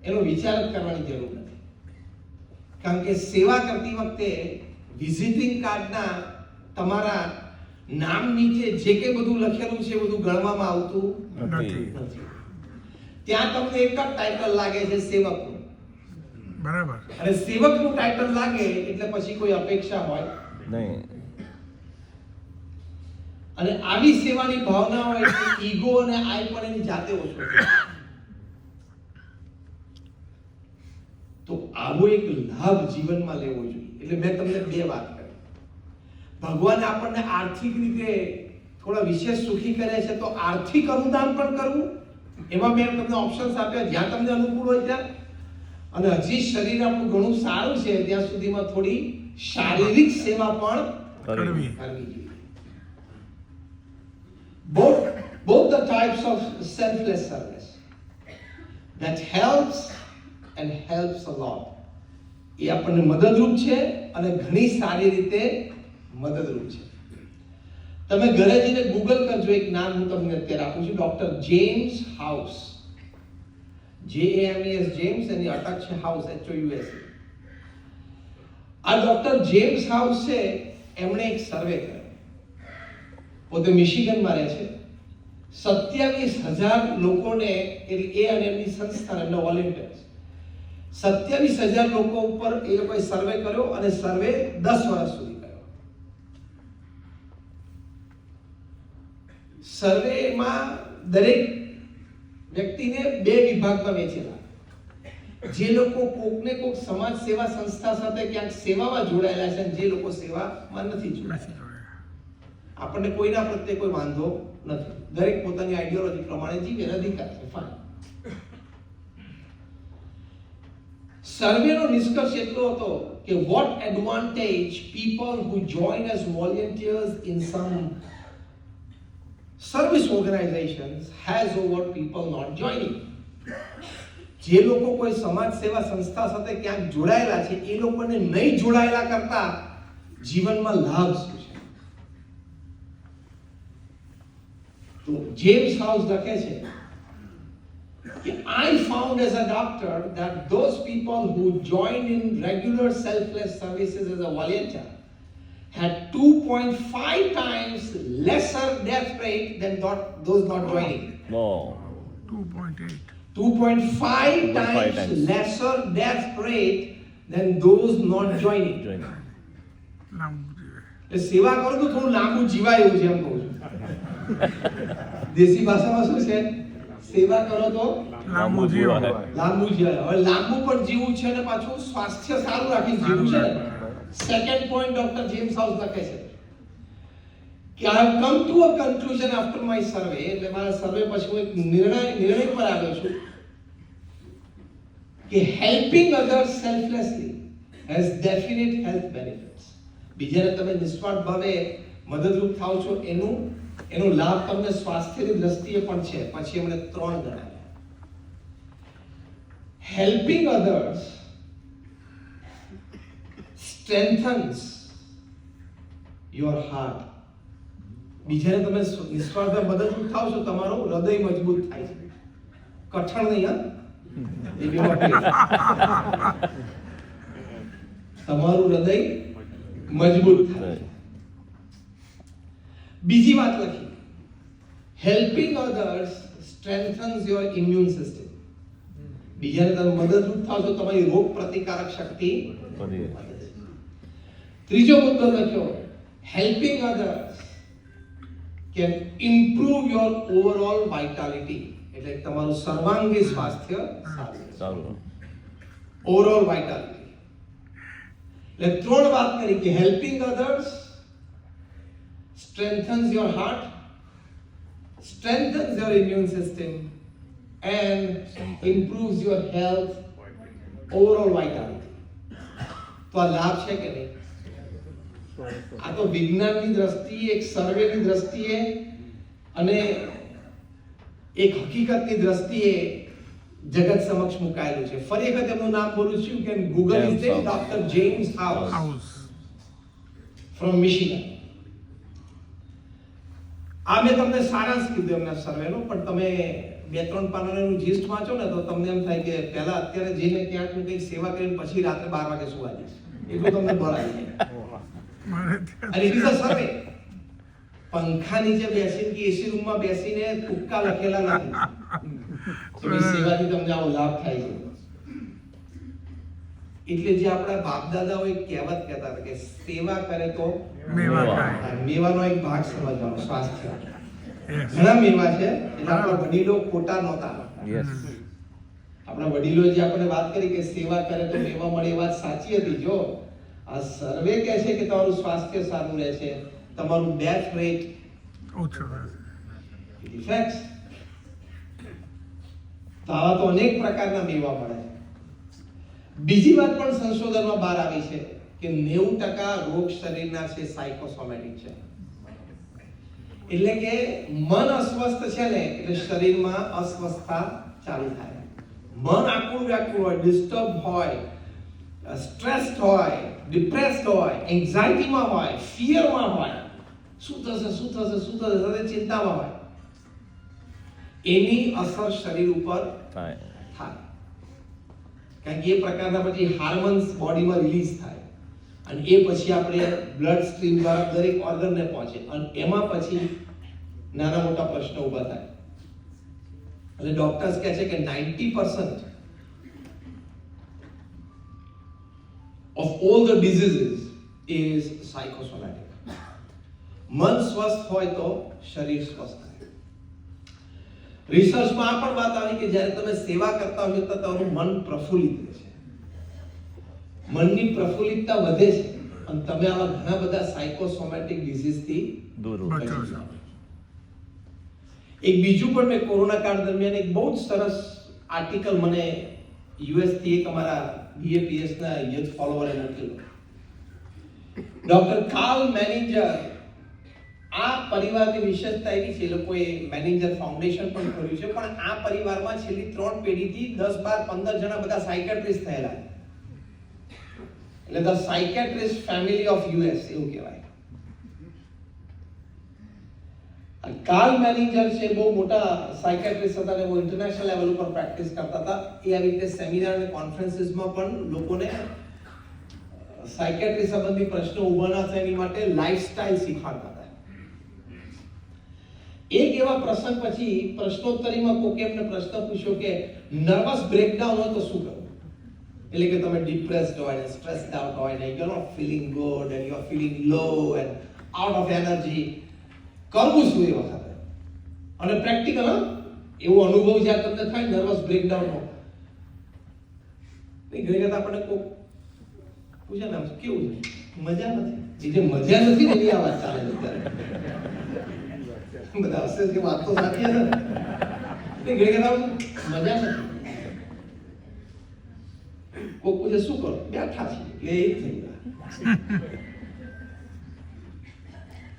Speaker 1: એનો વિચાર જ કરવાની જરૂર નથી, કારણ કે સેવા કરતી વખતે વિઝિટિંગ કાર્ડના તમારા નામ નીચે જે કંઈ બધું લખેલું છે એ બધું ગણવામાં આવતું
Speaker 2: નથી.
Speaker 1: નથી. ત્યાં તમને એક જ ટાઇટલ લાગે છે, સેવકનું.
Speaker 2: બરાબર.
Speaker 1: અને સેવકનું ટાઇટલ લાગે એટલે પછી કોઈ અપેક્ષા હોય
Speaker 3: નહીં.
Speaker 1: અને આવી સેવાની ભાવના હોય એટલે ઈગો અને આઈ પણ એની જાતે ઓછો થાય. તો આવો એક લાભ જીવનમાં લેવો જોઈએ. એટલે મેં તમને 2 વાત કરી. ભગવાને આપણને આર્થિક રીતે થોડા વિશેષ સુખી કર્યા છે, તો આર્થિક અનુદાન પણ કરવું, એમાં મેં તમને ઓપ્શન્સ આપ્યા જ્યાં તમને અનુકૂળ હોય ત્યાં. અને હજી શરીર આપણું ઘણું સારું છે ત્યાં સુધીમાં થોડી શારીરિક સેવા પણ
Speaker 2: કરવી.
Speaker 1: કરવી જોઈએ. both the types of selfless service that helps and helps a lot, એ આપણને મદદરૂપ છે અને ઘણી સારી રીતે મદદરૂપ છે. તમે ઘરે જઈને ગૂગલ કરજો, એક નામ હું તમને અત્યારે આપું છું, doctor James House. JAMES James, એની અટક છે હાઉસ, HOUS. આ ડોક્ટર જેમ્સ હાઉસ છે, એમણે એક સર્વે કર્યો. પોતે મિશિગનમાં રહે છે. 27,000 લોકોને, એ અને એમની સંસ્થા, એમના વોલેન્ટિયર્સ, 27,000 લોકો ઉપર એ લોકોએ સર્વે કર્યો અને સર્વે 10 વર્ષ સુધી કર્યો. સર્વેમાં દરેક વ્યક્તિને 2 વિભાગમાં વહેંચેલા. જે લોકો કોકને કોક સમાજ સેવા સંસ્થા સાથે ક્યાંક સેવામાં જોડાયેલા છે, જે લોકો સેવામાં નથી જોડાયેલા. આપણને કોઈના પ્રત્યે કોઈ વાંધો નથી, દરેક પોતાની આઈડિયોલોજી પ્રમાણે જીવે, અધિકાર છે, ફાઇન. સર્વેનો નિષ્કર્ષ એટલો હતો કે what advantage people who join as volunteers in some service organizations has over people not joining. જે લોકો કોઈ સમાજ સેવા સંસ્થા સાથે ક્યાંક જોડાયેલા છે એ લોકોને નહીં જોડાયેલા કરતા જીવનમાં લાભ શું છે? તો જેમ્સ હાઉસ લખે છે કે I found as a doctor that those people who joined in regular selfless services as a volunteer had 2.5 times lesser death rate than those not joining.
Speaker 3: Wow.
Speaker 2: 2.8.
Speaker 1: 2.5 times lesser death rate than those not joining.
Speaker 2: લાંબુ જીવે.
Speaker 1: એટલે સેવા કરો તો થોડું લાંબુ જીવાય એવું છે, એમ કહું છું. દેશી ભાષામાં શું છે? સેવા કરો તો
Speaker 2: લાંબુ જીવે.
Speaker 1: લાંબુ જીવાય. હવે લાંબુ પણ જીવવું છે અને પાછું સ્વાસ્થ્ય સારું રાખી જીવવું છે ને. Second point doctor James House લખે છે કે I have come to a conclusion after my survey, એટલે મારા સર્વે પછી હું એક નિર્ણય પર આવ્યો છું કે helping others selflessly has definite health benefits. બીજાને તમે નિસ્વાર્થ ભાવે મદદરૂપ થાવ છો એનો લાભ તમને સ્વાસ્થ્યની દ્રષ્ટિએ પણ છે. પછી એમણે 3 ગણાવ્યા. Helping others strengthens your heart. બીજાને તમે નિસ્વાર્થ મદદરૂપ થાવ છો, તમારું હૃદય મજબૂત થાય છે. કઠણ નહીં, હા, એ બી તમારું હૃદય મજબૂત થાય છે. બીજી વાત લખી, helping others strengthens your immune system. બીજાને તમે મદદરૂપ થાવ છો, તમારી રોગ પ્રતિકારક શક્તિ વધે છે. ત્રીજો મુદ્દો લખ્યો, helping others can improve your overall vitality, એટલે તમારું સર્વાંગી સ્વાસ્થ્ય સારું. ઓવરઓલ વાઇટાલિટી એટલે 3 વાત કરી કે helping others strengthens your heart, strengthens your immune system and improves your health, overall vitality. તો આ લાભ છે કે નહીં? આ તો વિજ્ઞાનની દ્રષ્ટિએ, એક સર્વેની દ્રષ્ટિએ અને એક હકીકતની દ્રષ્ટિએ જગત સમક્ષ મુકાયેલું છે. ફરી વખત એમનું નામ બોલું છું કે Google is the doctor James house from Michigan. આ મેં તમને સારાંશ કીધું એમના સર્વેનો, પણ તમે 2-3 પાનાનું જીસ્ટ વાંચો ને તો તમને એમ થાય કે પહેલા અત્યારે જઈને ક્યાંક કંઈક સેવા કરીને પછી રાત્રે 12 વાગે સુવા જઈશ, એટલું તમને બળ આવી જાય. અને ઇટ ઇઝ અ સર્વે. પંખા નીચે બેસીને કે એસી રૂમમાં બેસીને તુક્કા લખેલા નથી. સેવાથી તમને આવો લાભ થાય છે. એટલે જે આપણા બાપ દાદાઓ એક કહેવત કહેતા હતા કે સેવા કરે તો મેવાનો એક ભાગ સમજવાનો. સ્વાસ્થ્ય ઘણા મેવા છે, એટલે આપણા વડીલો ખોટા નહોતા. આપણા વડીલો જે આપણે વાત કરી કે સેવા કરે તો મેવા મળે, એ વાત સાચી હતી. જો આ સર્વે કહે છે કે તમારું સ્વાસ્થ્ય સારું રહે છે, તમારું ડેથ રેટ
Speaker 2: ઓછો રહે
Speaker 1: છે. ફેક્ટ્સ. તો આવા તો અનેક પ્રકારના મેવા મળે છે. બીજી વાત પણ સંશોધનમાં બહાર આવી છે કે 90% રોગ શરીરના છે સાયકોસોમેટિક છે. એટલે કે મન અસ્વસ્થ છે ને એટલે શરીરમાં અસ્વસ્થતા ચાલુ થાય. મન આકુળ વ્યાકુળ હોય, ડિસ્ટર્બ હોય, સ્ટ્રેસ્ડ હોય, ડિપ્રેસ્ડ હોય, એન્ઝાઇટીમાં હોય, ફિયરમાં હોય, શું થશે સાથે ચિંતામાં હોય, એની અસર શરીર ઉપર થાય. કારણ કે એ પ્રકારના પછી હાર્મોન્સ બોડીમાં રિલીઝ થાય અને એ પછી આપણે બ્લડ સ્ટ્રીમ દ્વારા દરેક ઓર્ગનને પહોંચે અને એમાં પછી નાના મોટા પ્રશ્નો ઊભા થાય. એટલે ડોક્ટર્સ કહે છે કે 90% of all the diseases is psychosomatic. મન સ્વસ્થ હોય તો શરીર સ્વસ્થ થાય. રિસર્ચમાં આ પણ વાત આવી કે જ્યારે તમે સેવા કરતા હોય તો તમારું મન પ્રફુલ્લિત રહે છે. મનની પ્રફુલ્લિતતા વધે છે અને તમે આવા ઘણા બધા સાયકોસોમેટિક ડિઝીઝથી દૂર રહો છો. એક બીજું પણ મેં કોરોના કાળ દરમિયાન એક બહુ જ સરસ આર્ટિકલ મને યુએસ થી એક અમારા બીએપીએસ ના યુથ ફોલોવરે મોકલ્યો. ડોક્ટર કાર્લ મેનિંજર આ પરિવારની વિશેષતા એવી છે, એ લોકોએ મેનેજર ફાઉન્ડેશન પણ કર્યું છે, પણ આ પરિવારમાં છેલ્લી 3 પેઢીથી 10, 12, 15 જણા બધા સાયકેટ્રિસ્ટ થયેલા. એટલે the psychiatrist family of US એવું કહેવાય. કાર્લ મેનિંજર છે, બહુ મોટા સાયકેટ્રિસ્ટ હતા અને બહુ ઇન્ટરનેશનલ લેવલ ઉપર પ્રેક્ટિસ કરતા હતા. એ આવી રીતે સેમિનાર અને કોન્ફરન્સીસમાં પણ લોકોને સાયકેટ્રી સંબંધી પ્રશ્નો ઊભા ના થાય એની માટે લાઈફસ્ટાઈલ શીખવાડતા હતા. એક એવા પ્રસંગ પછી પ્રશ્નોત્તરીમાં કોકે એમને પ્રશ્ન પૂછ્યો કે નર્વસ બ્રેકડાઉન હોય તો શું કરવું? એટલે કે તમે ડિપ્રેસ્ડ હોય ને સ્ટ્રેસ્ડ આઉટ હોય ને you are not feeling good and you are feeling low and out of energy, કરવું શું એ વખતે? અને પ્રેક્ટિકલ એવો અનુભવ જ્યારે તમને થાય નર્વસ બ્રેકડાઉન નો, ઘણી વખત આપણને કોઈ પૂછે ને કેવું છે મજા નથી. એ જે મજા નથી ને એની આ વાત ચાલે છે અત્યારે. બધા હશે કે વાત તો સાચી છે ને. ઘણી મજા નથી. કોઈ પૂછે શું કરો? બેઠા છીએ. એટલે એ થઈ ગયા.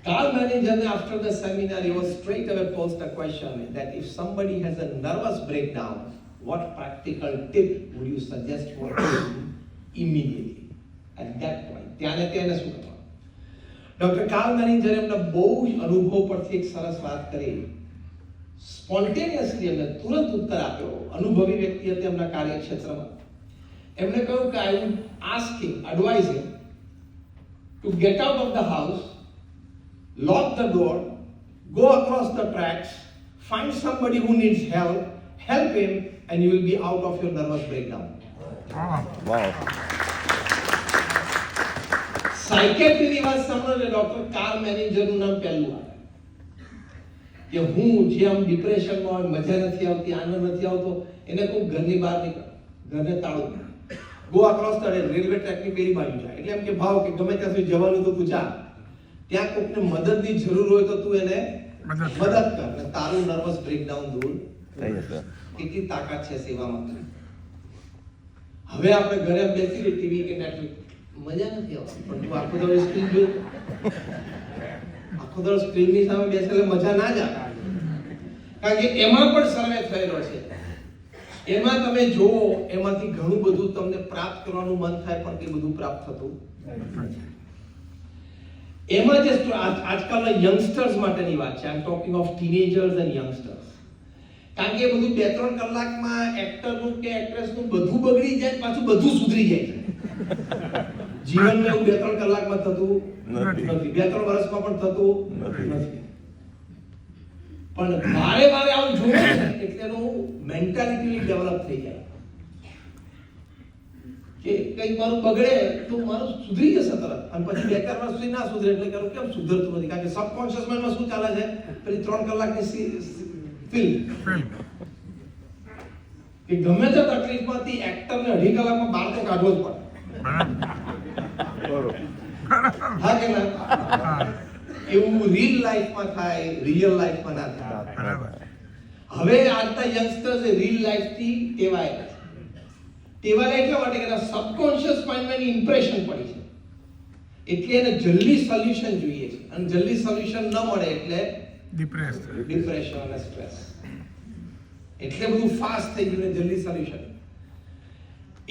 Speaker 1: Carl Manager, after the seminar, he was straight away posed a question that if somebody has a nervous breakdown, what practical tip would you suggest for him immediately? At that point, त्याने શું કરવાનું? Doctor Karl manager એમના બહુ જ અનુભવ પરથી એક સરસ વાત કરી. સ્પોન્ટેનિયસલી એમને તુરંત ઉત્તર આપ્યો. અનુભવી વ્યક્તિ હતી એમના કાર્યક્ષેત્રમાં. એમણે કહ્યું કે I would ask him, advise him to get out of the house, lock the door, go across the tracks, find somebody who needs help him, and you will be out of your nervous breakdown.
Speaker 3: Wow.
Speaker 1: સાયકેટ્રીની વાત સાંભળો doctor Karl મેનેજરનું નામ પહેલું આવે કે હું જે આમ ડિપ્રેશનમાં હોય, મજા નથી આવતી, આનંદ નથી આવતો, એને કોઈ ઘરની બહાર નીકળ, ઘરને તાળું ગો અક્રોસ ધ રેલવે ટ્રેકની પેલી બાજુ જાય. એટલે એમ કે ભાવ કે ગમે ત્યાં સુધી જવાનું તો તું જા, ત્યાં કોઈકને મદદની જરૂર હોય તો તું એને મદદ કર અને તારું નર્વસ બ્રેકડાઉન દૂર થઈ જશે. કેટલી તાકાત છે સેવામાં. હવે આપણે ઘરે બેસી રહી ટીવી કે નેટફ્લિક્સ, મજા નથી આવતી, પણ તું આખો દિવસ સ્ક્રીન જોઈ, આખો દિવસ સ્ક્રીનની સામે બેસેલે મજા ના જ આવે. કારણ કે એમાં પણ સર્વે થયેલો છે. એમાં તમે જુઓ, એમાંથી ઘણું બધું તમને પ્રાપ્ત કરવાનું મન થાય, પણ તે બધું પ્રાપ્ત થતું નથી. એમાં જે આજકાલના યંગસ્ટર્સ માટેની વાત છે, I am talking of teenagers and youngsters. કારણ કે એ બધું 2-3 કલાકમાં એક્ટરનું કે એક્ટ્રેસનું બધું બગડી જાય, પાછું બધું સુધરી જાય છે. જીવનમાં એવું 2-3 કલાકમાં થતું નથી, 2-3 વર્ષમાં પણ થતું નથી. પણ વારે વારે આવું જોવે છે એટલે એનું મેન્ટાલિટી ડેવલપ થઈ જાય કે કંઈક મારું બગડે તો મારું સુધરી જશે તરત, અને પછી 2-4 વર્ષ સુધી ના સુધરે એટલે કરું કેમ સુધરતું નથી. કારણ કે સબકોન્શિયસ માઇન્ડમાં શું ચાલે છે, પેલી 3 કલાકની ફિલ્મ કે ગમે તે તકલીફમાંથી એક્ટરને 2.5 કલાકમાં બહાર તો કાઢવો જ પડે. હા કે ના? એવું રીલ લાઈફમાં થાય, રિયલ લાઈફમાં ના થાય. હવે આજના યંગસ્ટર્સ રીલ લાઈફથી ટેવાયેલા છે. ટેવાયેલા એટલા માટે કે સબકોન્શિયસ માઇન્ડમાં એની ઇમ્પ્રેશન પડી છે, એટલે એને જલ્દી સોલ્યુશન જોઈએ છે, અને જલ્દી સોલ્યુશન ન મળે એટલે ડિપ્રેશન અને સ્ટ્રેસ. એટલે બધું ફાસ્ટ થઈ ગયું ને જલ્દી સોલ્યુશન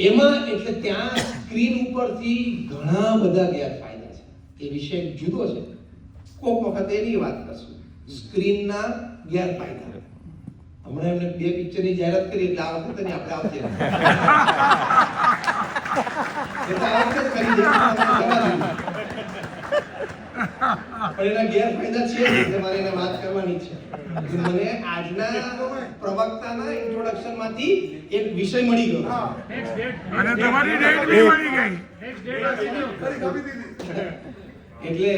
Speaker 1: એમાં. એટલે ત્યાં સ્ક્રીન ઉપરથી ઘણા બધા ગેરફાયદા છે. એ વિષય જુદો છે, કોક વખત એની વાત કરશું. સ્ક્રીનના ગેરફાયદા. હમણાં એમને 2 પિક્ચરની જાહેરાત કરી એટલે આ વખતે નહીં, આપણે આવશે એટલે આ વખતે કરી દે. પણ એના ગેરફાયદા છે એટલે મારે એને વાત કરવાની છે. મને આજના પ્રવક્તાના ઇન્ટ્રોડક્શનમાંથી એક વિષય મળી ગયો
Speaker 2: અને તમારી ડેટ બી મળી ગઈ.
Speaker 1: એટલે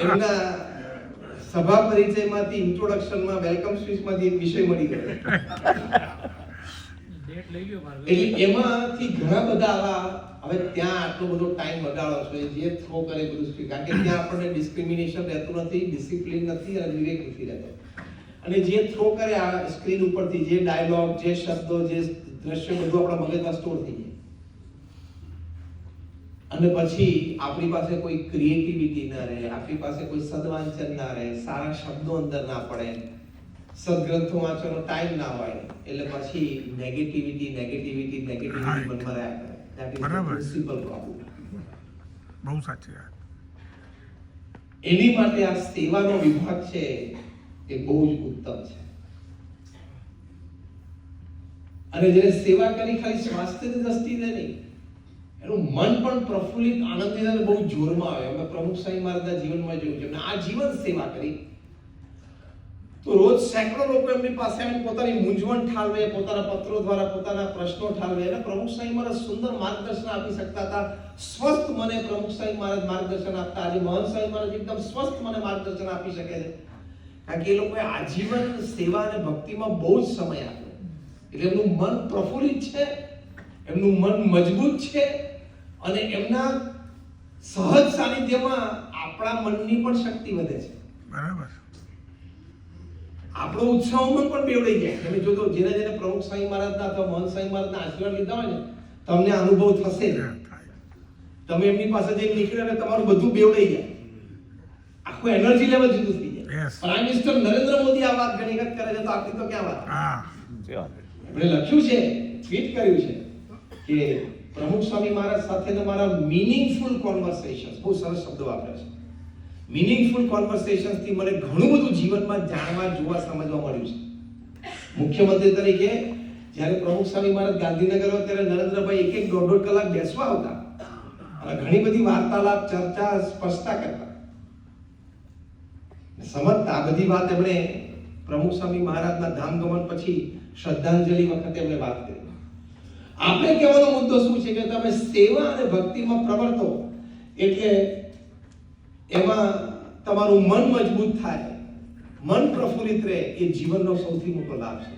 Speaker 1: એમના સભા પરિચયમાંથી ઇન્ટ્રોડક્શનમાં વેલકમ સ્પીચમાંથી એક વિષય મળી ગયો. એટલે એમાંથી ઘણા બધા આવા, હવે ત્યાં આટલો બધો ટાઈમ બગાડો છો, જે થ્રો કરે બધું સ્પીક. કારણ કે ત્યાં આપણને ડિસ્ક્રિમિનેશન રહેતું નથી, ડિસિપ્લિન નથી અને વિવેક નથી રહેતો. અને જે થ્રો કરે આ સ્ક્રીન ઉપરથી, જે ડાયલોગ, જે શબ્દો, જે દ્રશ્ય, બધું આપણા મગજમાં સ્ટોર થઈ જાય. અને પછી આપણી પાસે કોઈ ક્રિએટિવિટી ના રહે, આપણી પાસે કોઈ સદવાંચન ના રહે, સારા શબ્દો અંદર ના પડે, સદગ્રંથો વાંચવાનો ટાઈમ ના હોય, એટલે પછી નેગેટિવિટી મનમાં રહ્યા કરે. That is the principal problem.
Speaker 2: બહુ સાચી વાત.
Speaker 1: એની માટે આ સેવાનો વિભાગ છે એ બહુ જ ઉત્તમ છે. અને જેને સેવા કરી ખાલી સ્વાસ્થ્યની દ્રષ્ટિએ નહીં, એનું મન પણ પ્રફુલ્લિત, આનંદિત અને બહુ જોરમાં આવે. અમે પ્રમુખ સ્વામી મહારાજના જીવનમાં જોયું છે, આ જીવન સેવા કરી તો રોજ સેંકડો લોકો એમની પાસે આવીને પોતાની મૂંઝવણ ઠાલવે, પોતાના પત્રો દ્વારા પોતાના પ્રશ્નો ઠાલવે, અને પ્રમુખ સ્વામી મહારાજ સુંદર માર્ગદર્શન આપી શકતા હતા. સ્વસ્થ મને પ્રમુખ સ્વામી મહારાજ માર્ગદર્શન આપતા. આજે મહંત સ્વામી મહારાજ એકદમ સ્વસ્થ મને માર્ગદર્શન આપી શકે છે, કારણ કે એ લોકોએ આજીવન સેવા અને ભક્તિમાં બહુ જ સમય આપ્યો. એટલે એમનું મન પ્રફુલ્લિત છે, એમનું મન મજબૂત છે, અને એમના સહજ સાનિધ્યમાં આપણા મનની પણ શક્તિ વધે છે.
Speaker 2: બરાબર.
Speaker 1: આપણો ઉત્સાહમાં પણ બેવડાઈ જાય. તમે જોજો જેને પ્રમુખ સ્વામી મહારાજના અથવા મહંત સ્વામી મહારાજના આશીર્વાદ લીધા હોય ને તમને અનુભવ થશે જ. તમે એમની પાસે જઈને નીકળે ને તમારું બધું બેવડાઈ જાય, આખું એનર્જી લેવલ જુદું થઈ જાય.
Speaker 2: Yes.
Speaker 1: Prime minister Narendra Modi આ વાત ઘણી વખત કરે છે, તો આપણી તો ક્યાં વાત.
Speaker 2: હા.
Speaker 1: એમણે લખ્યું છે, ટ્વીટ કર્યું છે કે પ્રમુખ સ્વામી મહારાજ સાથેના મારા મીનિંગફુલ કોન્વર્સેશન્સ, બહુ સરસ શબ્દ વાપર્યા છે. મીનિંગફુલ કોન્વર્સેશન્સ થી મને ઘણું બધું જીવનમાં જાણવા, જોવા, સમજવા મળ્યું છે. મુખ્યમંત્રી તરીકે જ્યારે પ્રમુખ સ્વામી મહારાજ ગાંધીનગર હોય ત્યારે નરેન્દ્રભાઈ એક દોઢ કલાક બેસવા આવતા અને ઘણી બધી વાર્તાલાપ, ચર્ચા, સ્પષ્ટતા કરતા. સમજતા આ બધી વાત એમણે પ્રમુખ સ્વામી મહારાજના ધામગમન પછી શ્રદ્ધાંજલિ વખતે એમણે વાત કરી. આપણે કહેવાનો મુદ્દો શું છે કે તમે સેવા અને ભક્તિમાં પ્રવર્તો એટલે એમાં તમારું મન મજબૂત થાય, મન પ્રફુલ્લિત રહે, એ જીવનનો સૌથી મોટો લાભ છે.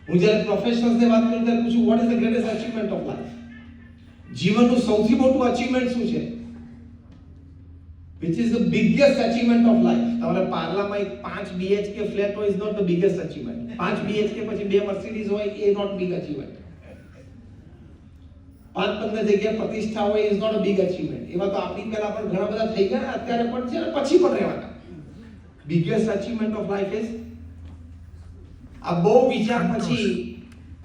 Speaker 1: હું જ્યારે પ્રોફેશનલ્સને વાત કરું ત્યારે પૂછું what is the greatest achievement of life? જીવનનું સૌથી મોટું અચીવમેન્ટ શું છે? Which is the biggest achievement of life? તમારા પાર્લામાં એક 5 BHK ફ્લેટ હોય is not the biggest achievement. 5 BHK પછી 2 મર્સિડીઝ હોય એ not big achievement. 5-15 જગ્યા પ્રતિષ્ઠા હોય is not a big achievement. એવા તો આપણી પહેલા પણ ઘણા બધા થઈ ગયા, અત્યારે પણ છે અને પછી પણ રહેવાના. Biggest achievement of life is આ બહુ વિચાર પછી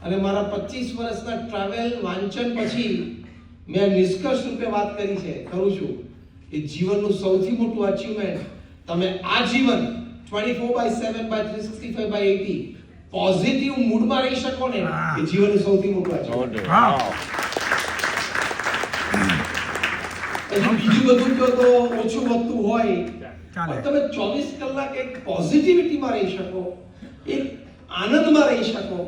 Speaker 1: અને મારા 25 વર્ષના ટ્રાવેલ વાંચન પછી મેં નિષ્કર્ષ રૂપે વાત કરી છે, કરું છું કે જીવનનું સૌથી મોટું અચીવમેન્ટ તમે આ જીવન 24/7/365/80 પોઝિટિવ મૂડમાં રહી શકો ને, એ જીવનનું સૌથી મોટું અચીવમેન્ટ. બીજું બધું તો ઓછું વધતું હોય, પણ તમે 24 કલાક એક પોઝિટિવિટીમાં રહી શકો, એક આનંદમાં રહી શકો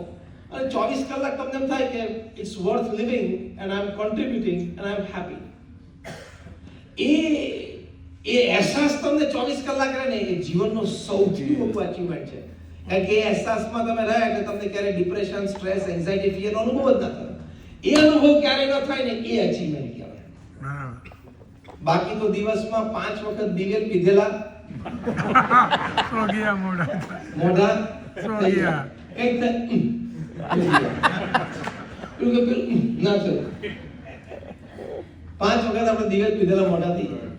Speaker 1: અને 24 કલાક તમને એમ થાય કે it's worth living and I am contributing and I am happy. એ અહેસાસ તમને 24 કલાક રહે ને, એ જીવનનો સૌથી મોટું અચીવમેન્ટ છે. કારણ કે એ અહેસાસમાં તમે રહ્યા એટલે તમને ક્યારે ડિપ્રેશન, સ્ટ્રેસ, એન્ઝાઇટી, ફિયરનો અનુભવ જ ના થાય. એ અનુભવ ક્યારે ન થાય ને, એ અચીવમેન્ટ કહેવાય. બાકી તો દિવસમાં 5 વખત દિવેલ પીધેલા મોઢા એક ના ચલો 5 વખત આપણે દિવેલ પીધેલા મોઢા થઈ જાય.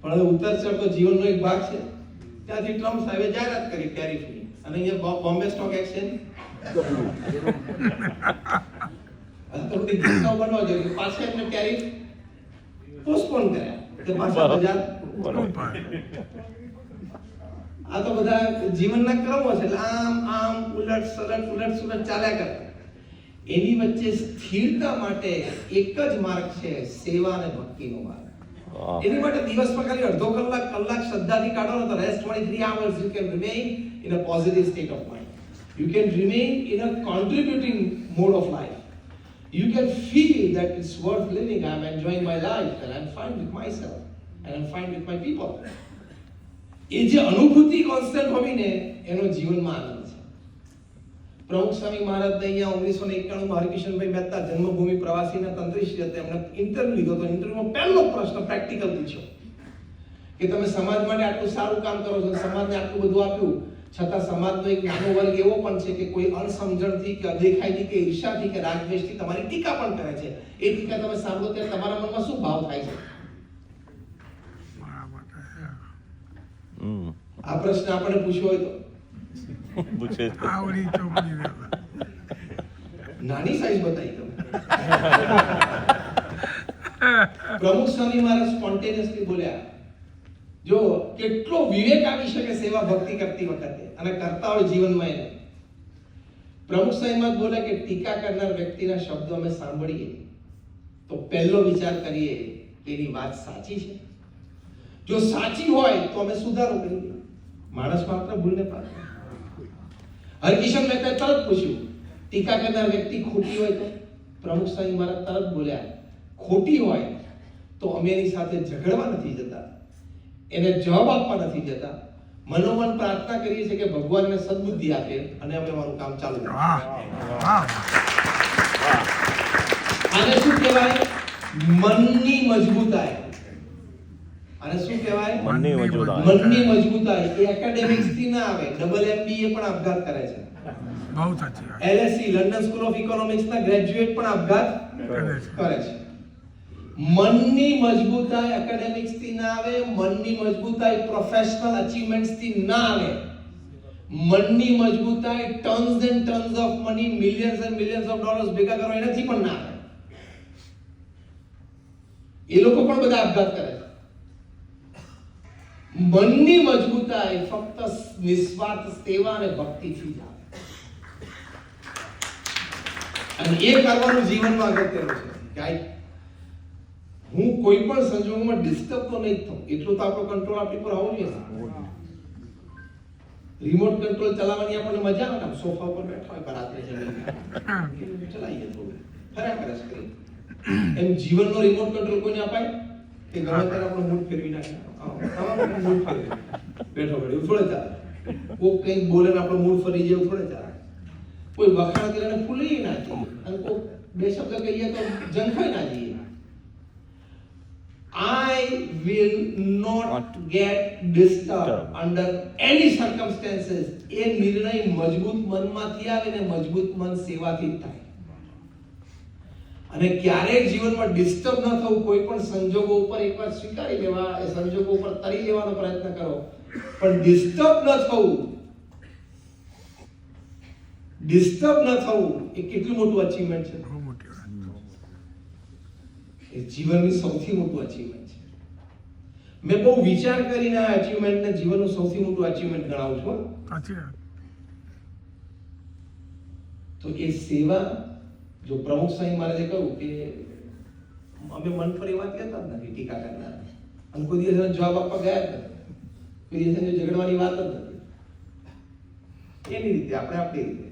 Speaker 1: પણ હવે ઉત્તર ચડતો જીવનનો એક ભાગ છે. ત્યાંથી ટ્રમ્પ સાહેબે જાહેરાત કરી ટેરિફની, અને અહીંયા બોમ્બે સ્ટોક એક્સચેન્જ થોડી કિસ્સાઓ બનવા જોઈએ, પાછા એમને ટેરિફ પોસ્ટપોન કર્યા કે પાછા બજાર. આ તો બધા જીવનના ક્રમો છે, એટલે આમ ઉલટ સુલટ ચાલ્યા કરે. એની વચ્ચે સ્થિરતા માટે એક જ માર્ગ છે, સેવા અને ભક્તિનો માર્ગ. એની માટે દિવસમાં ખાલી અડધો કલાક શ્રદ્ધાથી કાઢો ને, તો rest 23 hours you can remain in a positive state of mind. You can remain in a contributing mode of life. You can feel that it's worth living. I'm enjoying my life and I'm fine with myself and I'm fine with my people. એ જે અનુભૂતિ constant હોવી ને, એનો જીવનમાં આનંદ છે. પ્રમુખ સ્વામી મહારાજ અહીંયા 1991 હરિકિશનભાઈ મહેતા જન્મભૂમિ પ્રવાસીના તંત્રીશ્રી હતા, એમણે ઇન્ટરવ્યુ લીધો તો ઇન્ટરવ્યુમાં પહેલો પ્રશ્ન પ્રેક્ટિકલ પૂછ્યો કે તમે સમાજ માટે આટલું સારું કામ કરો છો, સમાજને આટલું બધું આપ્યું, છતાં સમાજનો એક નાનો વર્ગ એવો પણ છે કે કોઈ અણસમજણથી કે અદેખાઈથી કે ઈર્ષાથી કે રાગદ્વેષથી તમારી ટીકા પણ કરે છે. એ ટીકા તમે સાંભળો ત્યારે તમારા મનમાં શું ભાવ થાય છે? આ પ્રશ્ન આપણે પૂછ્યો હોય તો
Speaker 3: પૂછે
Speaker 1: નાની સાઈઝ બતાવી તમે. પ્રમુખ સ્વામી મહારાજ સ્પોન્ટેનિયસલી બોલ્યા, જો કેટલો વિવેક આવી શકે સેવા ભક્તિ કરતી વખતે અને કરતા હોય જીવનમાં એને. પ્રમુખ સ્વામી મહારાજ બોલ્યા કે ટીકા કરનાર વ્યક્તિના શબ્દો અમે સાંભળીએ તો પહેલો વિચાર કરીએ કે એની વાત સાચી છે. જો સાચી હોય તો અમે સુધારો કરીએ. માણસ માત્ર ભૂલને પામે. હરકિશન મહેતાએ તરત પૂછ્યું, ટીકા કરનાર વ્યક્તિ ખોટી હોય તો? પ્રમુખ સ્વામી મહારાજ તરત બોલ્યા, ખોટી હોય તો અમે એની સાથે ઝઘડવા નથી જતા, એને જવાબ આપવા નથી જતા, મનોમન પ્રાર્થના કરીએ છીએ કે ભગવાનને સદબુદ્ધિ આપે અને અમે અમારું કામ ચાલુ રાખીએ. આને શું કહેવાય? મનની મજબૂતાઈ. અને શું કહેવાય?
Speaker 3: મનની મજબૂતાઈ.
Speaker 1: મનની મજબૂતાઈ એ એકેડેમિક્સ થી ના આવે. ડબલ MBA પણ આપઘાત કરે છે.
Speaker 2: બહુ સાચી વાત.
Speaker 1: LSE London school of economics ના ગ્રેજ્યુએટ પણ આપઘાત કરે છે. મનની મજબૂતાઈ એકેડેમિક્સ થી ના આવે. મનની મજબૂતાઈ પ્રોફેશનલ અચીવમેન્ટ્સ થી ના આવે. મનની મજબૂતાઈ tons and tons of money, millions and millions of dollars ભેગા કરો એનાથી પણ ના આવે. એ લોકો પણ બધા આપઘાત કરે છે. મનની મજબૂતાઈ ફક્ત નિસ્વાર્થ સેવા અને ભક્તિથી જ આવે. અને એ કરવાનું જીવનમાં અગત્યનું છે. કે હું કોઈ પણ સંજોગોમાં ડિસ્ટર્બ તો નહીં થઉં, એટલું તો આપણો કંટ્રોલ આપણી પર હોવો જોઈએ. રિમોટ કંટ્રોલ ચલાવવાની આપણને મજા આવે. સોફા પર બેઠા હોય રાત્રે જમીને ચલાવીએ થોડું ફર્યા કરે છે. એમ જીવનનો રિમોટ કંટ્રોલ કોઈને અપાય કે ગમે ત્યારે આપણો મૂડ ફેરવી નાખે? મૂડ ફેરવી બેઠો બેઠો થોડે ચાલે. કોઈ કંઈક બોલે ને આપણો મૂડ ફરી જાય થોડે ચાલે. કોઈ વખાણ કરીને ફૂલી ના જાય અને કોઈ બે શબ્દ કહીએ તો ઝંખાઈ ના જઈએ. I will not get disturbed under any circumstances. એ નિર્ણય મજબૂત મનમાંથી આવે ને મજબૂત મન સેવાથી જ થાય. અને ક્યારેક જીવનમાં ડિસ્ટર્બ ન થવું, કોઈ પણ સંજોગો ઉપર એકવાર સ્વીકારી લેવા, એ સંજોગો ઉપર તરી લેવાનો પ્રયત્ન કરો, પણ ડિસ્ટર્બ ન થવું, ડિસ્ટર્બ ન થવું એ કેટલું મોટું અચીવમેન્ટ છે.
Speaker 2: બહુ મોટી વાત.
Speaker 1: એ જીવનની સૌથી મોટું અચીવમેન્ટ છે. મેં બહુ વિચાર કરીને આ અચીવમેન્ટને જીવનનું સૌથી મોટું અચીવમેન્ટ ગણાવું છું.
Speaker 2: સાચી વાત.
Speaker 1: તો એ સેવા, જો પ્રમુખ સ્વામી મહારાજે કહ્યું કે અમે મન પર એ વાત કહેતા જ નથી ટીકા કરનાર, અને કોઈ દિવસ એનો જવાબ આપવા ગયા જ નથી, કોઈ દિવસ એની ઝઘડવાની વાત જ નથી. એની રીતે આપણે આપણી રીતે.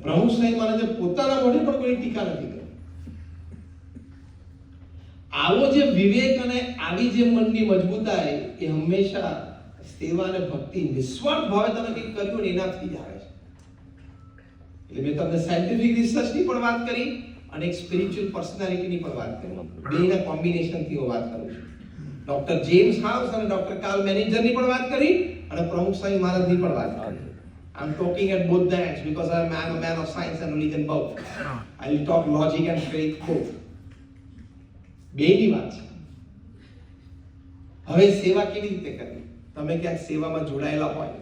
Speaker 1: પ્રમુખ સ્વામી મહારાજે પોતાના મોઢે પણ કોઈ ટીકા નથી કરી. આવો જે વિવેક અને આવી જે મનની મજબૂતાઈ એ હંમેશા સેવા અને ભક્તિ નિસ્વાર્થ ભાવે તમે કંઈક કર્યું ને એનાથી જ આવે છે. એટલે મેં તમને સાયન્ટિફિક રિસર્ચની પણ વાત કરી અને એક સ્પિરિચ્યુઅલ પર્સનાલિટીની પણ વાત કરી. બેના કોમ્બિનેશનથી હું વાત કરું છું. ડોક્ટર જેમ્સ હાઉસ અને ડોક્ટર કાર્લ મેનેજરની પણ વાત કરી અને પ્રમુખ સ્વામી મહારાજની પણ વાત કરી. I'm talking at both the ends because I am a man of science and religion both. I will talk logic and faith both. બેની વાત છે. હવે સેવા કેવી રીતે કરવી? તમે ક્યાંક સેવામાં જોડાયેલા હોય.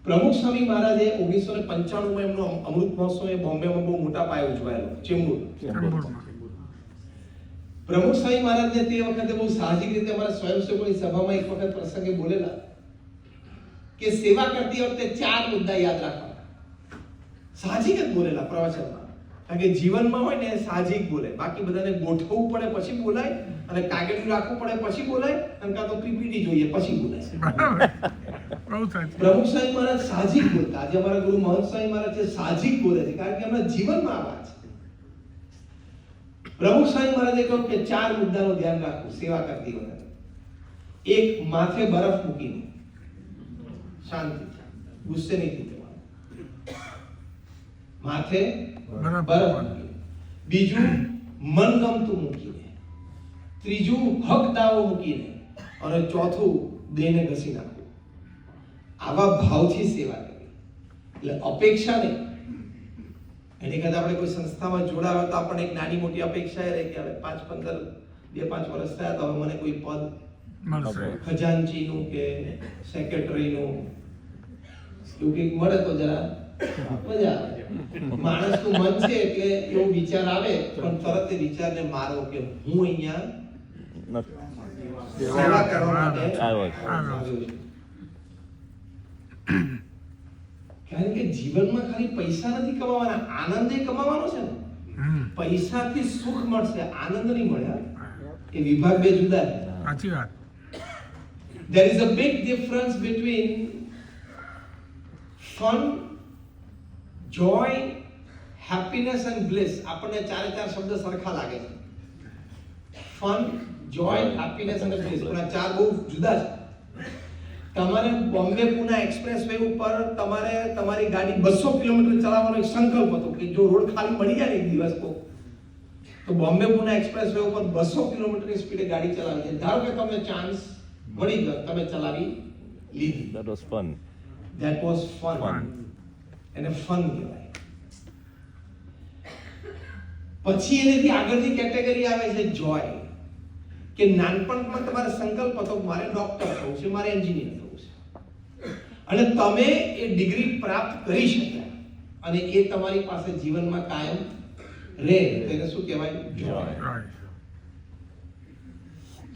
Speaker 1: પ્રમુખ સ્વામી મહારાજે 1995 માં એમનો અમૃત મહોત્સવ એ બોમ્બેમાં બહુ મોટા પાયે ઉજવાયેલો, ચેમ્બુર. પ્રમુખ સ્વામી મહારાજને તે વખતે બહુ સાહજિક રીતે અમારા સ્વયંસેવકોની સભામાં એક વખત પ્રસંગે બોલેલા કે સેવા કરતી વખતે 4 મુદ્દા યાદ રાખવા. સાહજિક જ બોલેલા પ્રવચનમાં. કારણ કે જીવનમાં હોય ને સાહજિક બોલે, બાકી બધાને ગોઠવવું પડે પછી બોલાય, અને કાગળિયું રાખવું પડે પછી બોલાય, અને કાં તો પીપીટી જોઈએ પછી બોલાય.
Speaker 2: બહુ સાચી.
Speaker 1: પ્રમુખ સ્વામી મહારાજ સાહજિક બોલતા. આજે અમારા ગુરુ મહંત સ્વામી મહારાજ છે સાહજિક બોલે છે, કારણ કે એમના જીવનમાં આ વાત છે. પ્રમુખ સ્વામી મહારાજે કહ્યું કે 4 મુદ્દાનું ધ્યાન રાખવું સેવા કરતી વખતે. એક, માથે બરફ મૂકીને શાંતિથી, ગુસ્સે નહીં થઈ જવાનું. માથે બરફ મૂકીને. બીજું, મનગમતું મૂકીને. ત્રીજું, હક દાવો મૂકીને. અને ચોથું, દેહને ઘસી નાખવું. આવા ભાવથી સેવા કરવી. એટલે અપેક્ષા નહીં. એની કરતા આપણે કોઈ સંસ્થામાં જોડાવા તો આપણને એક નાની મોટી અપેક્ષા એ રહે કે હવે 2-5 વર્ષ થયા તો હવે મને કોઈ પદ
Speaker 2: મળશે,
Speaker 1: ખજાનચીનું કે સેક્રેટરીનું એવું કંઈક મળે તો જરા મજા આવે. માણસનું મન છે એટલે એવો વિચાર આવે, પણ તરત એ વિચારને મારો કે હું અહીંયા સેવા કરવા માટે આવ્યો છું. કારણ કે જીવનમાં ખાલી પૈસા નથી કમાવાના, આનંદ એ કમાવાનો છે ને. પૈસાથી સુખ મળશે, આનંદ નહીં મળે. એ વિભાગ બે જુદા છે.
Speaker 2: સાચી વાત.
Speaker 1: There is a big difference between fun, joy, happiness and bliss. આપણને 4 શબ્દ સરખા લાગે છે. Fun, joy, happiness and bliss. પણ આ 4 બહુ જુદા છે. તમારે બોમ્બે પુના એક્સપ્રેસ વે ઉપર તમારે તમારી ગાડી 200 કિલોમીટર ચલાવવાનો એક સંકલ્પ હતો કે જો રોડ ખાલી મળી જાય ને એક દિવસ તો બોમ્બે પુના એક્સપ્રેસ વે ઉપર 200 કિલોમીટરની સ્પીડે ગાડી ચલાવી છે. ધારો કે તમને ચાન્સ મળી ગયો, તમે ચલાવી લીધી.
Speaker 3: That was fun.
Speaker 1: That was fun.
Speaker 3: Fun.
Speaker 1: એને ફન કહેવાય. પછી એનાથી આગળની કેટેગરી આવે છે જોય, કે નાનપણમાં તમારો સંકલ્પ હતો મારે ડોક્ટર થવું છે, મારે એન્જિનિયર થવું છે, અને તમે એ ડિગ્રી પ્રાપ્ત કરી શક્યા અને એ તમારી પાસે જીવનમાં કાયમ રહે. તેને શું કહેવાય? જોય.
Speaker 2: Right.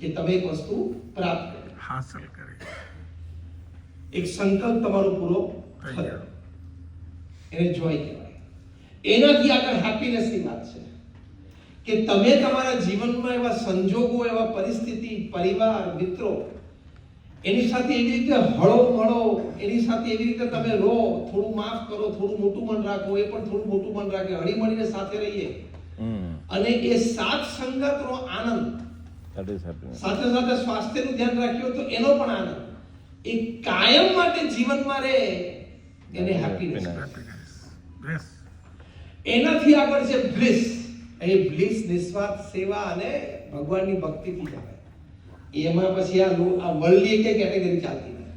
Speaker 1: કે તમે એક વસ્તુ પ્રાપ્ત કરી,
Speaker 2: હાંસલ કરી.
Speaker 1: એક સંકલ્પ તમારો પૂરો
Speaker 2: થઈ
Speaker 1: થયો,
Speaker 2: ગયો.
Speaker 1: એને જોય કહેવાય. એનાથી આગળ હેપીનેસની વાત છે કે તમે તમારા જીવનમાં એવા સંજોગો, એવા પરિસ્થિતિ, પરિવાર, મિત્રો એની સાથે એવી રીતે હળો મળો, એની સાથે એવી રીતે તમે રહો, થોડું માફ કરો, થોડું મોટું મન રાખો, એ પણ થોડું મોટું મન રાખે, હળી મળીને સાથે રહીએ અને એ સાત સંગતનો આનંદ,
Speaker 3: That is happiness.
Speaker 1: સાથે સાથે સ્વાસ્થ્યનું ધ્યાન રાખ્યું તો એનો પણ આનંદ, એ કાયમ માટે જીવનમાં રહે, એને હેપીનેસ.
Speaker 2: Happiness. Yes.
Speaker 1: એનાથી આગળ છે બ્લિસ. એ બ્લિસ નિસ્વાર્થ સેવા અને ભગવાનની ભક્તિથી આવે. એમાં પછી આ વર્લ્ડની એક કેટેગરી ચાલતી નથી.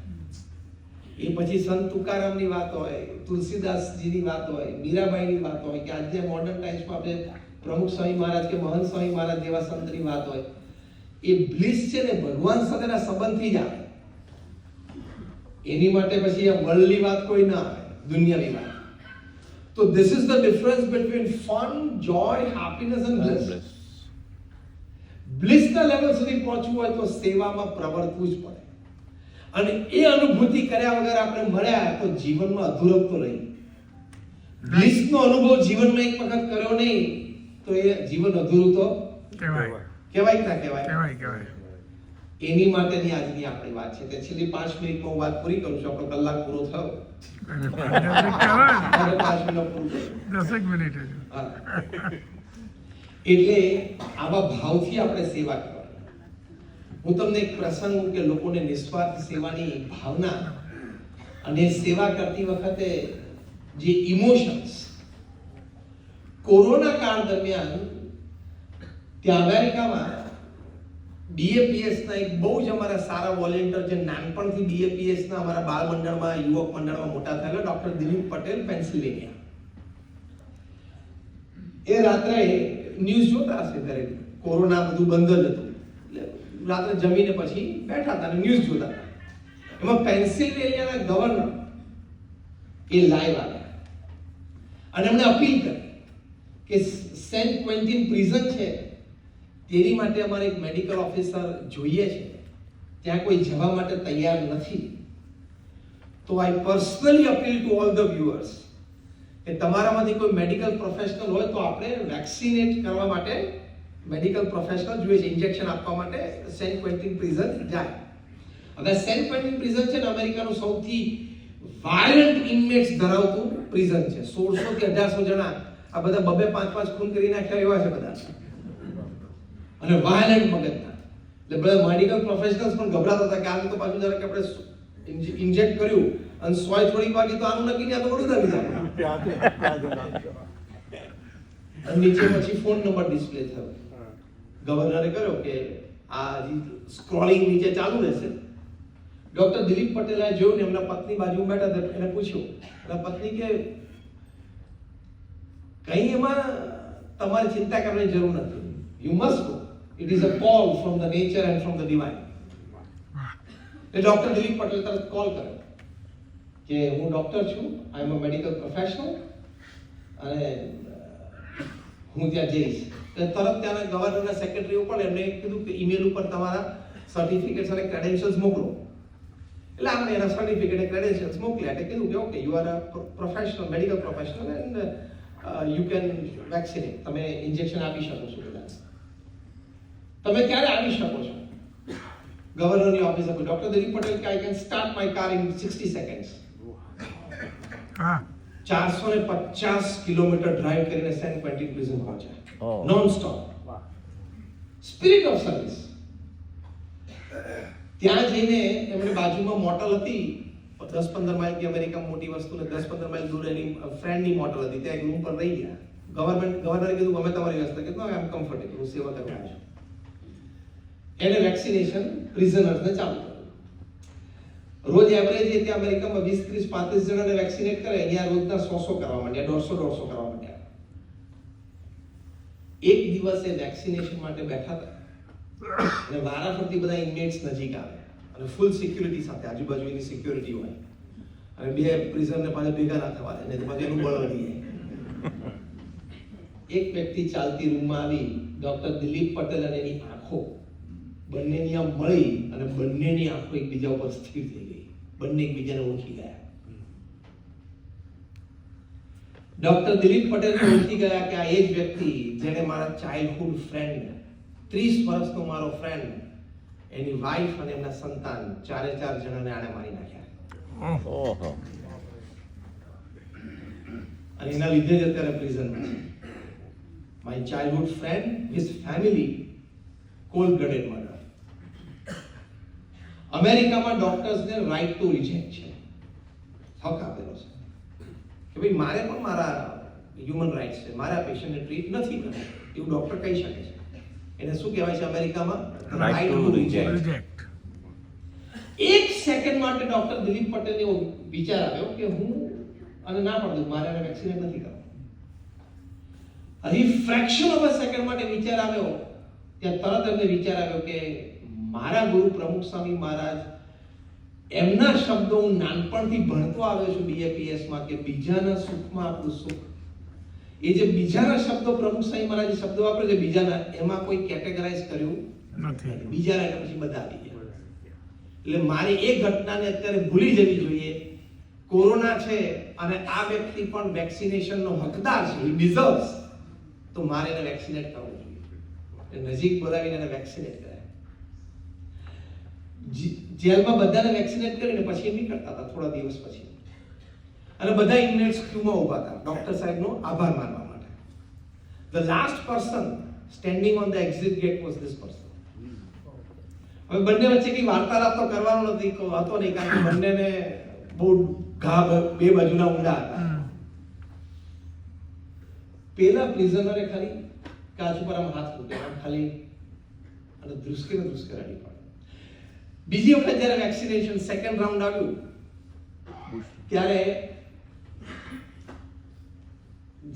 Speaker 1: એ પછી સંત તુકારામની વાત હોય, તુલસીદાસજીની વાત હોય, મીરાબાઈની વાત હોય, કે આજે મોડર્ન ટાઈમ્સમાં આપણે પ્રમુખ સ્વામી મહારાજ કે મહંત સ્વામી મહારાજ જેવા સંતની વાત હોય. એ બ્લિસ છે ને ભગવાન સાથેના સંબંધથી જ આવે. એની માટે પછી આ વર્લ્ડની વાત કોઈ ના આવે, દુનિયાની વાત. So this is the difference between fun, joy, happiness and bliss. Bliss ના લેવલ સુધી પહોંચવું હોય તો સેવામાં પ્રવર્તવું જ પડે. અને એ અનુભૂતિ કર્યા વગર આપણે મળ્યા તો જીવનમાં અધૂરપ તો રહી. bliss નો અનુભવ જીવનમાં એક વખત કર્યો નહીં તો એ જીવન અધૂરું તો
Speaker 2: કહેવાય.
Speaker 1: કહેવાય કે ના કહેવાય?
Speaker 2: કહેવાય.
Speaker 1: એની માટેની આજની આપણી વાત છે. તે છેલ્લી 5 મિનિટમાં હું વાત પૂરી કરું છું. આપણો કલાક પૂરો થયો.
Speaker 2: અને 5 મિનિટ
Speaker 1: હવે 5 મિનિટ પૂરું કરું.
Speaker 2: 10 મિનિટ જ.
Speaker 1: હા. એટલે આવા ભાવથી આપણે સેવા કરવાની. હું તમને એક પ્રસંગ કે લોકોને નિસ્વાર્થ સેવાની ભાવના અને સેવા કરતી વખતે જે ઇમોશન્સ, કોરોના કાળ દરમિયાન ત્યાં અમેરિકામાં BAPS ના એક બહુ જ અમારા સારા વોલેન્ટિયર જે નાનપણથી BAPS ના અમારા બાળ મંડળમાં, યુવક મંડળમાં મોટા થયેલા, ડોક્ટર દિલીપ પટેલ, પેન્સિલ્વેનિયા. એ રાત્રે ન્યૂઝ જોતા હશે ઘરે, કોરોના બધું બંધ જ હતું, એટલે રાત્રે જમીને પછી બેઠા હતા અને ન્યૂઝ જોતા હતા. એમાં પેન્સિલ્વેનિયાના ગવર્નર એ લાઈવ આવ્યા અને એમણે અપીલ કરી કે સેન્ટ ક્વેન્ટિન પ્રિઝન છે તેની માટે અમારે એક મેડિકલ ઓફિસર જોઈએ છે, ત્યાં કોઈ જવા માટે તૈયાર નથી. તો I personally appeal to all the viewers કે તમારામાંથી કોઈ મેડિકલ પ્રોફેશનલ હોય તો આપણે વેક્સિનેટ કરવા માટે મેડિકલ પ્રોફેશનલ જોઈએ છે, ઇન્જેક્શન આપવા માટે સેન્ટ ક્વેન્ટિન પ્રિઝન જાય. હવે સેન્ટ ક્વેન્ટિન પ્રિઝન છે ને અમેરિકાનું સૌથી વાયલન્ટ ઇનમેટ્સ ધરાવતું પ્રિઝન છે. 1600 થી 1800 જણા, આ બધા 2-5 ખૂન કરી નાખ્યા એવા છે બધા, અને વાયલન્ટ મગજના. એટલે બધા મેડિકલ પ્રોફેશનલ્સ પણ ગભરાતા હતા કે આને તો પાછું જરાક આપણે ઇન્જેક્ટ કર્યું અને સોય થોડીક વાગી તો આનું નક્કી નહીં, આ તો વડું આવી જાય. અને નીચે પછી ફોન નંબર ડિસ્પ્લે થયો. ગવર્નરે કહ્યું કે આ સ્ક્રોલિંગ નીચે ચાલુ રહેશે. ડોક્ટર દિલીપ પટેલે જોયું ને એમના પત્ની બાજુ બેઠા હતા, એને પૂછ્યું, એના પત્ની કે કઈ એમાં તમારે ચિંતા કરવાની જરૂર નથી, you must go, it is a call from the nature and from the divine. એટલે ડોક્ટર દિલીપ પટેલ તરત કોલ કર્યો કે હું ડોક્ટર છું, આઈ એમ અ મેડિકલ પ્રોફેશનલ અને હું ત્યાં જઈશ. તરત ત્યાંના ગવર્નરના સેક્રેટરી ઉપર એમણે કીધું કે ઈમેલ ઉપર તમારા સર્ટિફિકેટ્સ અને ક્રેડેન્શિયલ્સ મોકલો. એટલે આપણે એના સર્ટિફિકેટ અને ક્રેડેન્શિયલ્સ મોકલ્યા. એટલે કીધું કે okay, you are a professional, medical professional and you can vaccinate, તમે ઇન્જેક્શન આપી શકો છો. તમે ક્યારે આવી શકો છો? ગવર્નરની ઓફિસે ડોક્ટર દિલીપ પટેલ કે I can start my car in 60 seconds.
Speaker 2: હા.
Speaker 1: 450 કિલોમીટર ડ્રાઈવ કરીને સેન્ટ ક્વેન્ટિન પ્રિઝન પહોંચ્યા, non stop. Spirit of service. ત્યાં જઈને એમણે બાજુમાં મોટલ હતી 10-15 માઇલથી અમેરિકામાં મોટી વસ્તુ ને 10-15 માઇલ દૂર એની ફ્રેન્ડની મોટલ હતી. ત્યાં એક રૂમ પર રહી ગયા. ગવર્નરે કીધું અમે તમારી વ્યવસ્થા કીધું આઈ એમ કમ્ફર્ટેબલ, હું સેવા કરવા છું. એને વેક્સિનેશન પ્રિઝનર્સને ચાલુ કર્યું. રોજ એવરેજ ત્યાં અમેરિકામાં 20, 30, 35 જણાને વેક્સિનેટ કરે. અહીંયા રોજના 100 કરવા માંડ્યા, 150 કરવા માંડ્યા. એક દિવસ એ વેક્સિનેશન માટે બેઠા હતા અને વારાફરતી બધા ઇન્મેટ્સ નજીક આવે અને ફૂલ સિક્યુરિટી સાથે, આજુબાજુ એની સિક્યુરિટી હોય અને બે પ્રિઝનરને પાછા ભેગા ના થવા દે, નહીં તો પછી એનું બળ વધી જાય. એક વ્યક્તિ ચાલતી રૂમમાં આવી, ડોક્ટર દિલીપ પટેલ અને એની આંખો બંનેની આમ મળી અને બંનેની આંખો એકબીજા ઉપર સ્થિર થઈ ગઈ. બંને એકબીજાને ઓળખી ગયા. ડોક્ટર દિલીપ પટેલને ઓળખી ગયા કે આ એ જ વ્યક્તિ જેને મારા ચાઇલ્ડહુડ ફ્રેન્ડ, 30 વર્ષનો મારો ફ્રેન્ડ, એની વાઈફ અને એમના સંતાન 4 જણાને આણે મારી નાખ્યા.
Speaker 3: ઓહો.
Speaker 1: અને એના લીધે જ અત્યારે પ્રિઝનમાં છે. My childhood friend, his family, cold blooded murder. અમેરિકામાં ડોક્ટર્સને રાઇટ ટુ રિજેક્ટ છે, હક આપેલો છે કે ભાઈ મારે પણ મારા હ્યુમન રાઇટ્સ છે, મારા પેશન્ટને ટ્રીટ નથી કરવું એવું ડોક્ટર કહી શકે છે. એને શું કહેવાય છે અમેરિકામાં? Right to reject. એક સેકન્ડ માટે ડોક્ટર દિલીપ પટેલને એવો વિચાર આવ્યો કે હું અને ના પાડી દઉં, મારે એને વેક્સિનેટ નથી કરવું. અહીં ફ્રેક્શન ઓફ અ સેકન્ડ માટે વિચાર આવ્યો, ત્યાં તરત એમને વિચાર આવ્યો કે મારા ગુરુ પ્રમુખ સ્વામી મહારાજ, એમના શબ્દો હું નાનપણથી ભણતો આવ્યો છું BAPS માં કે બીજાના સુખમાં આપણું સુખ. એ જે બીજાના શબ્દો પ્રમુખ સ્વામી મહારાજે શબ્દો વાપરે છે બીજાના, એમાં કોઈ કેટેગરાઇઝ કર્યું નથી. બીજાના એટલે પછી બધા આવી ગયા. એટલે મારી એ ઘટનાને અત્યારે ભૂલી જવી જોઈએ. કોરોના છે અને આ વ્યક્તિ પણ વેક્સિનેશનનો હકદાર છે, હી ડિઝર્વ્સ, તો મારે એને વેક્સિનેટ કરવું જોઈએ. નજીક બોલાવીને એને વેક્સિનેટ કરાય. જેલમાં બધાને વેક્સિનેટ કરીને પછી એમ નહીં કરતા હતા થોડા દિવસ પછી, અને બધા ઇન્મેટ્સ ક્યુમાં ઊભા હતા ડોક્ટર સાહેબનો આભાર માનવા માટે. The last person standing on the exit gate was this person. હવે બંને વચ્ચે કઈ વાર્તાલાપ તો કરવાનો નથી, હતો નહીં, કારણ કે બંનેને બહુ ઘા બે બાજુના ઊંડા હતા. પેલા પ્રિઝનરે ખાલી કાચ ઉપર આમ હાથ મૂક્યો, ખાલી અને ધ્રુસકે રડી પડ્યો. બીજી વખત જ્યારે વેક્સિનેશન સેકન્ડ રાઉન્ડ આવ્યું ત્યારે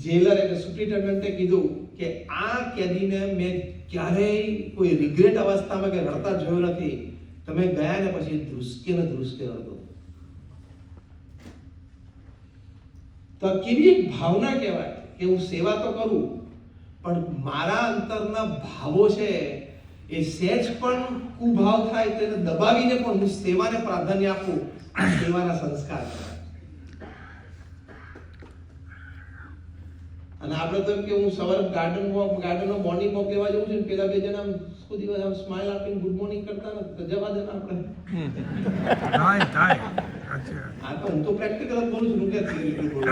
Speaker 1: જેલર એટલે સુપ્રિન્ટેન્ડન્ટે કીધું કે આ કેદીને મેં ક્યારેય કોઈ રિગ્રેટ અવસ્થામાં કે રડતા જોયો નથી. તમે ગયા ને પછી ધ્રુસકે રડતો. તો કેવી એક ભાવના કહેવાય કે હું સેવા તો કરું પણ મારા અંતરના ભાવો છે એ સહેજ પણ કુભાવ થાય તો એને દબાવીને પણ હું સેવાને પ્રાધાન્ય આપું. આ સેવાના સંસ્કાર કહેવાય. અને આપણે તો એમ કે હું સવારે ગાર્ડનમાં મોર્નિંગ વોક લેવા જવું છે, પેલા બે જણા આખો દિવસ આમ સ્માઈલ આપીને ગુડ મોર્નિંગ કરતા ને તો જવા દે ને આપણે. આ તો હું તો પ્રેક્ટિકલ જ બોલું છું, કે થિયરી બોલું.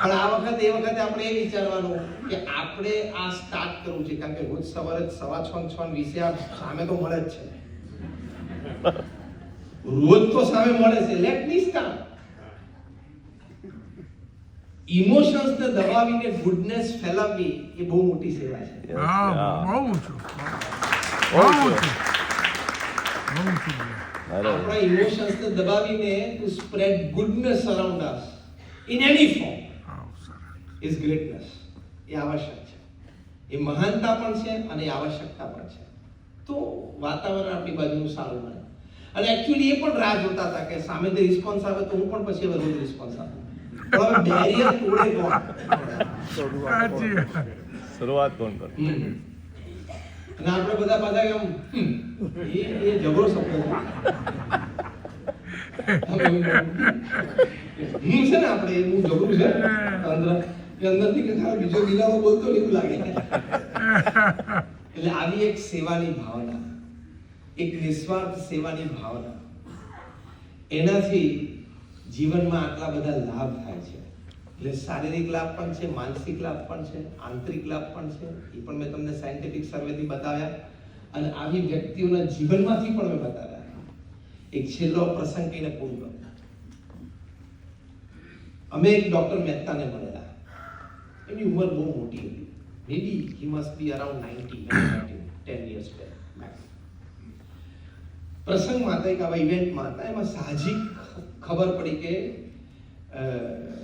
Speaker 1: પણ એ વખતે આપણે એ વિચારવાનું કે આપણે આ સ્ટાર્ટ કરવું છે, કારણ કે રોજ સવારે 6:30 આ સામે તો મળે જ છે, રોજ તો સામે મળે છે. Let me start. ઇમોશન્સ ને દબાવીને ગુડનેસ ફેલાવવી એ બહુ મોટી સેવા છે. આપણા ઇમોશન્સ ને દબાવીને to spread goodness around us in any form is greatness. એ આવશ્યક છે, એ મહાનતા પણ છે અને એ આવશ્યકતા પણ છે. તો વાતાવરણ આપણી બાજુનું સારું બને. અને એકચ્યુઅલી એ પણ રાહ જોતા હતા કે સામેથી રિસ્પોન્સ આવે તો હું પણ પછી હવે રોજ રિસ્પોન્સ આપું. બેરિયર તોડે કોણ?
Speaker 3: શરૂઆત કોણ કરે?
Speaker 1: અને આપણે બધા પાછા એમ એ જબરો શબ્દ છે ને, આપણે એવું જબરું છે અંદરથી કે ખાલી બીજો બિલાડો બોલતો એવું લાગે. એટલે આવી એક સેવાની ભાવના, એક નિસ્વાર્થ સેવાની ભાવના, એનાથી જીવનમાં આટલા બધા લાભ થાય છે. એટલે શારીરિક લાભ પણ છે, માનસિક લાભ પણ છે, આંતરિક લાભ પણ છે. એ પણ મેં તમને સાયન્ટિફિક સર્વેથી બતાવ્યા અને આવી વ્યક્તિઓના જીવનમાંથી પણ મેં બતાવ્યા. એક છેલ્લો પ્રસંગ કહીને પૂરું કરું. અમે એક ડોક્ટર મહેતાને મળેલા. એની ઉંમર બહુ મોટી હતી. Maybe he must be around 90, 10 years back. પ્રસંગમાં હતા, એક આવા ઇવેન્ટમાં હતા. એમાં સાહજિક ખબર પડી કે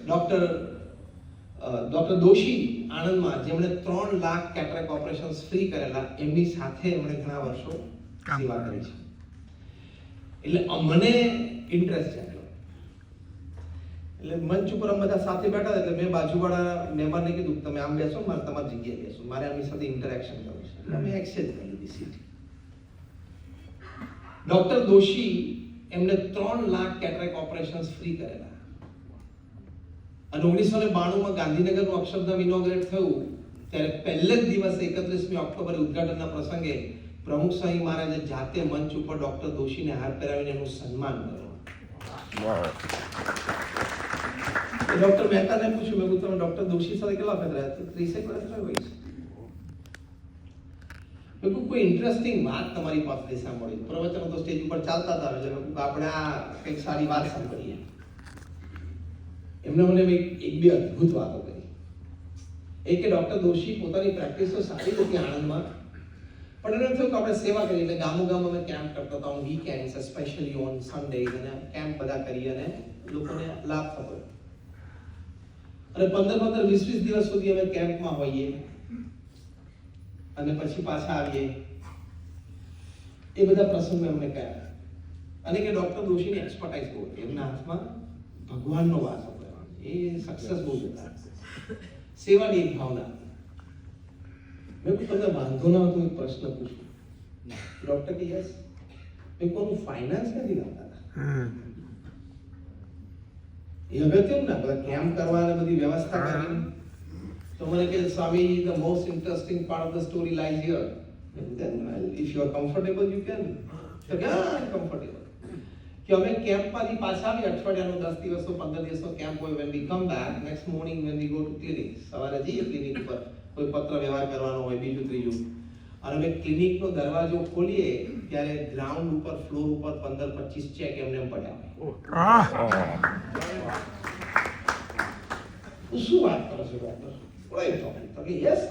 Speaker 1: ડોક્ટર દોશી આણંદમાં, જેમણે 3 લાખ કેટરેક્ટ ઓપરેશન્સ ફ્રી કરેલા, એમની સાથે એમણે ઘણા વર્ષો સેવા કરી છે. એટલે મને ઇન્ટરેસ્ટ જાગ્યો. એટલે મંચ ઉપર અમે બધા સાથે બેઠા હતા. એટલે મેં બાજુવાળા મહેમાનને કીધું, તમે આમ બેસો, મારે તમારી જગ્યાએ બેસો, મારે આમની સાથે ઇન્ટરેક્શન કરવું છે. એટલે અમે એક્સચેન્જ કરી લીધી સીટ. ડોક્ટર દોશી એમને 3 લાખ કેટરેક્ટ ઓપરેશન્સ ફ્રી કરેલા. અને 1992માં ગાંધીનગરનું અક્ષરધામ ઇનોગ્રેટ થયું ત્યારે પહેલે જ દિવસે 31મી ઓક્ટોબરે ઉદ્ઘાટનના પ્રસંગે પ્રમુખ સ્વામી મહારાજે જાતે મંચ ઉપર ડોક્ટર દોશીને હાર પહેરાવીને એનું સન્માન કર્યું. ડોક્ટર મહેતાને પૂછ્યું, મેં કીધું તમે ડોક્ટર દોશી સાથે કેટલા વખત રહ્યા? તો 30 વર્ષ હોય. મેં કીધું કોઈ ઇન્ટરેસ્ટિંગ વાત તમારી પાસેથી સાંભળી. પ્રવચનો તો સ્ટેજ ઉપર ચાલતા હતા, એટલે મેં કીધું આપણે આ કંઈક સારી વાત સાંભળીએ. એમને મને એક બે અદ્ભુત વાતો કરી. એક કે ડોક્ટર દોશી પોતાની પ્રેક્ટિસ તો સારી હતી આણંદમાં, પણ એને થયું કે આપણે સેવા કરીએ. એટલે ગામો ગામ અમે કેમ્પ કરતા હતા, on weekends, specially on Sundays, અને કેમ્પ બધા કરી અને લોકોને લાભ થતો. અને 15-15, 20-20 દિવસ સુધી અમે કેમ્પમાં હોઈએ અને પછી પાછા આવીએ. એ બધા પ્રસંગો અમને કયા. અને કે ડોક્ટર દોશીની એક્સપર્ટાઇઝ બહુ હતી. એમના હાથમાં ભગવાનનો વાસ હતો. એ સક્સેસ બહુ હતા. સેવાની એક ભાવના. મેં કહ્યું તમને વાંધો ના હોય તો એક પ્રશ્ન પૂછું? ડોક્ટર કે યસ. મેં કોનું ફાઇનાન્સ નથી લાવતા હતા. એ અગત્યનું ના, બધા કેમ્પ કરવા અને બધી વ્યવસ્થા કરી. તો મને કે સ્વામી, the most interesting part of the story lies here. Then if you are comfortable you can. તો કે હા, comfortable. કે અમે કેમ્પમાંથી પાછા આવી, અઠવાડિયાનો 10 દિવસનો 15 દિવસનો કેમ્પ હોય. when we come back next morning when we go to clinic, સવારે જઈએ ક્લિનિક પર, કોઈ પત્ર વ્યવહાર કરવાનો હોય, બીજું ત્રીજું, અને અમે ક્લિનિકનો દરવાજો ખોલીએ ત્યારે ગ્રાઉન્ડ ઉપર, ફ્લોર ઉપર 15-25 ચેક એમને એમ પડ્યા હોય. શું વાત કરો છો ડોક્ટર? તો કે yes,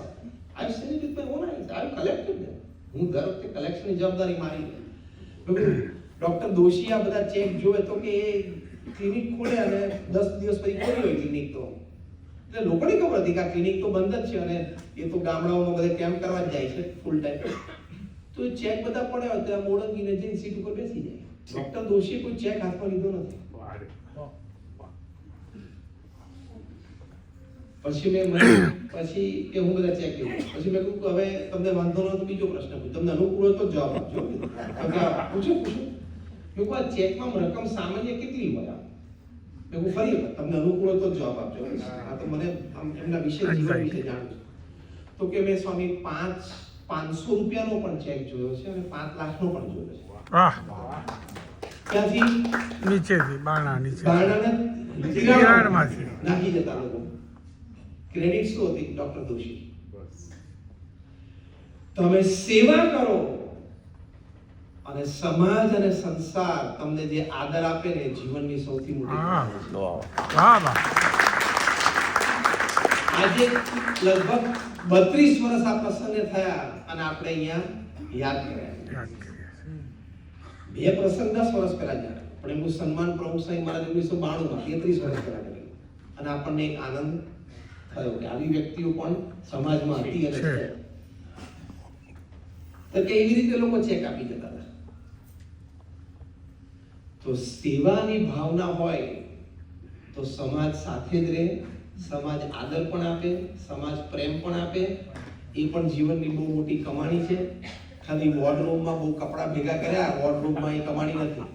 Speaker 1: I have seen it with my own eyes, I have collected them. હું દર વખતે કલેક્શનની જવાબદારી મારી. ડોક્ટર દોશી આ બધા ચેક જોવે તો કે એ ક્લિનિક ખોલે અને 10 દિવસ પછી ખોલી હોય ક્લિનિક. તો એટલે લોકોને ખબર હતી કે આ ક્લિનિક તો બંધ જ છે અને એ તો ગામડાઓમાં બધા કેમ્પ કરવા જ જાય છે ફૂલ ટાઈમ. તો એ ચેક બધા પડ્યા હોય ત્યાં મોડંગીને જઈને સીટ ઉપર બેસી જાય. ડોક્ટર દોશી કોઈ ચેક હાથમાં લીધો નથી. પછી પછી કે હું બધા ચેક લીધું. પછી મેં કહ્યું હવે તમને વાંધો ન તો બીજો પ્રશ્ન પૂછું, તમને અનુકૂળ હોય તો જવાબ આપજો. પૂછો. મેં કહું આ ચેકમાં રકમ સામાન્ય કેટલી હોય? મેં કહું ફરી તમને અનુકૂળ હોય તો જવાબ આપજો. આ તો મને એમના વિશે, જીવન વિશે જાણવું છે. તો કે મેં સ્વામી 500 રૂપિયાનો પણ ચેક જોયો છે અને 5 લાખનો પણ જોયો છે. ત્યાંથી
Speaker 2: નીચેથી બારણા નીચે
Speaker 1: તિરાડમાંથી નાખી જતા લોકો. ક્રેડિટ્સ તો હતી ડોક્ટર દોશી. તમે સેવા કરો અને સમાજ અને સંસાર તમને જે આદર આપે ને, જીવનની સૌથી મોટી. આજે લગભગ 32 વર્ષ આ પ્રસંગે થયા અને આપણે અહીંયા યાદ કર્યા. બે પ્રસંગ 10 વર્ષ પહેલા જાણે, પણ એમનું સન્માન પ્રમુખ સ્વામી મહારાજ 1992માં 33 વર્ષ પહેલા કર્યું. અને આપણને એક આનંદ થયો કે આવી વ્યક્તિઓ પણ સમાજમાં હતી અને છે. તો કે એવી રીતે લોકો ચેક આપી જતા હતા. તો સેવાની ભાવના હોય તો સમાજ સાથે જ રહે, સમાજ આદર પણ આપે, સમાજ પ્રેમ પણ આપે. એ પણ જીવનની બહુ મોટી કમાણી છે. ખાલી વોર્ડરોબમાં બહુ કપડા ભેગા કર્યા, વોર્ડરોબમાં એ કમાણી નથી.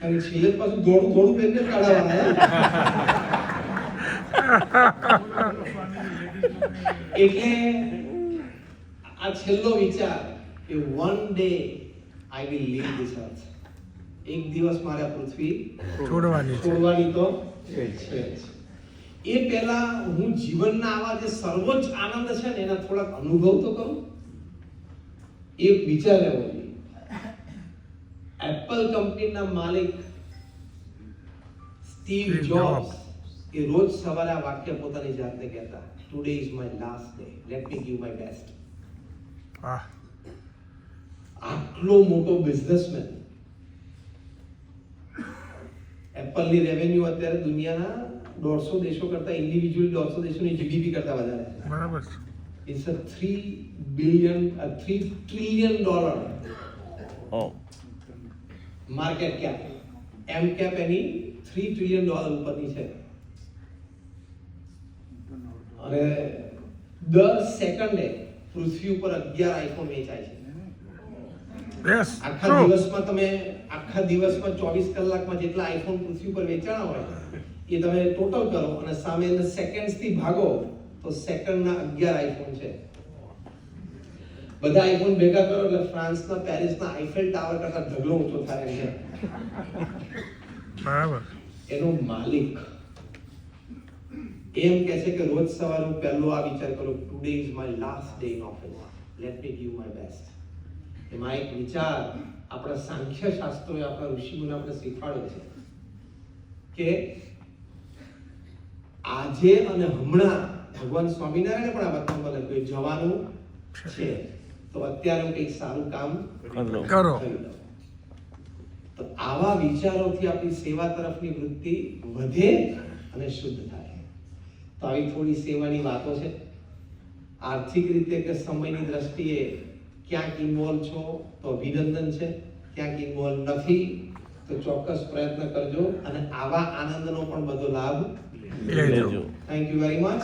Speaker 1: અને છેલ્લે પાછું થોડું પહેરીને કાઢવાના. એટલે આ છેલ્લો વિચાર કે one day I will leave this earth. એક દિવસ મારે પૃથ્વી છોડવાની તો છે. એ પહેલા હું જીવનના આવા જે સર્વોચ્ચ આનંદ છે ને એના થોડાક અનુભવ તો કરું. એક વિચાર લેવો જોઈએ. એપલ કંપનીના માલિક સ્ટીવ
Speaker 2: સ્ટીવ
Speaker 1: જોબ્સ એ રોજ સવારે આ વાક્ય પોતાની જાતને કહેતા, today is my last day, let me give my best.
Speaker 2: વાહ
Speaker 1: આટલો મોટો બિઝનેસમેન, એપલની રેવન્યુ અત્યારે દુનિયાના 150 દેશો કરતા, ઇન્ડિવિડ્યુઅલ 150 દેશોની જીડીપી કરતા વધારે છે.
Speaker 2: બરાબર છે.
Speaker 1: It's a $3 trillion
Speaker 3: Oh.
Speaker 1: Market cap. M cap એની $3 trillion ઉપરની છે. અને દર સેકન્ડે પૃથ્વી ઉપર 11 આઈફોન વેચાય છે.
Speaker 2: યસ
Speaker 1: આખા દિવસમાં 24 કલાકમાં જેટલા આઈફોન પૃથ્વી ઉપર વેચાણા હોય એ તમે ટોટલ કરો અને સામે સેકન્ડ્સ થી ભાગો તો સેકન્ડના 11 આઈફોન છે. બધા આઈફોન ભેગા કરો એટલે ફ્રાન્સના પેરિસના આઈફેલ ટાવર કરતા ઢગલો ઊંચો થાય છે.
Speaker 2: બરાબર.
Speaker 1: એનો માલિક એમ કહે છે કે રોજ સવારે હું પહેલો આ વિચાર કરું, today is my last day in office, let me give my best. એમાં એક વિચાર આપણા સાંખ્ય શાસ્ત્રોએ, આપણા ઋષિમુનિઓએ આપણે શીખવાડ્યો છે કે આજે અને હમણાં ભગવાન સ્વામિનારાયણે પણ આ વાતમાં લખ્યું જવાનું છે, તો અત્યારે હું કંઈક સારું કામ
Speaker 2: કરો.
Speaker 1: કરી દઉં. તો આવા વિચારોથી આપણી સેવા તરફની વૃત્તિ વધે અને શુદ્ધ થાય. તો આવી થોડી સેવાની વાતો છે. આર્થિક રીતે કે સમયની દ્રષ્ટિએ ક્યાંક ઇન્વોલ્વ છો તો અભિનંદન છે, ક્યાંક ઇન્વોલ્વ નથી તો ચોક્કસ પ્રયત્ન કરજો અને આવા આનંદનો પણ બધો લાભ
Speaker 2: લેજો.
Speaker 3: લેજો.
Speaker 1: Thank you very much.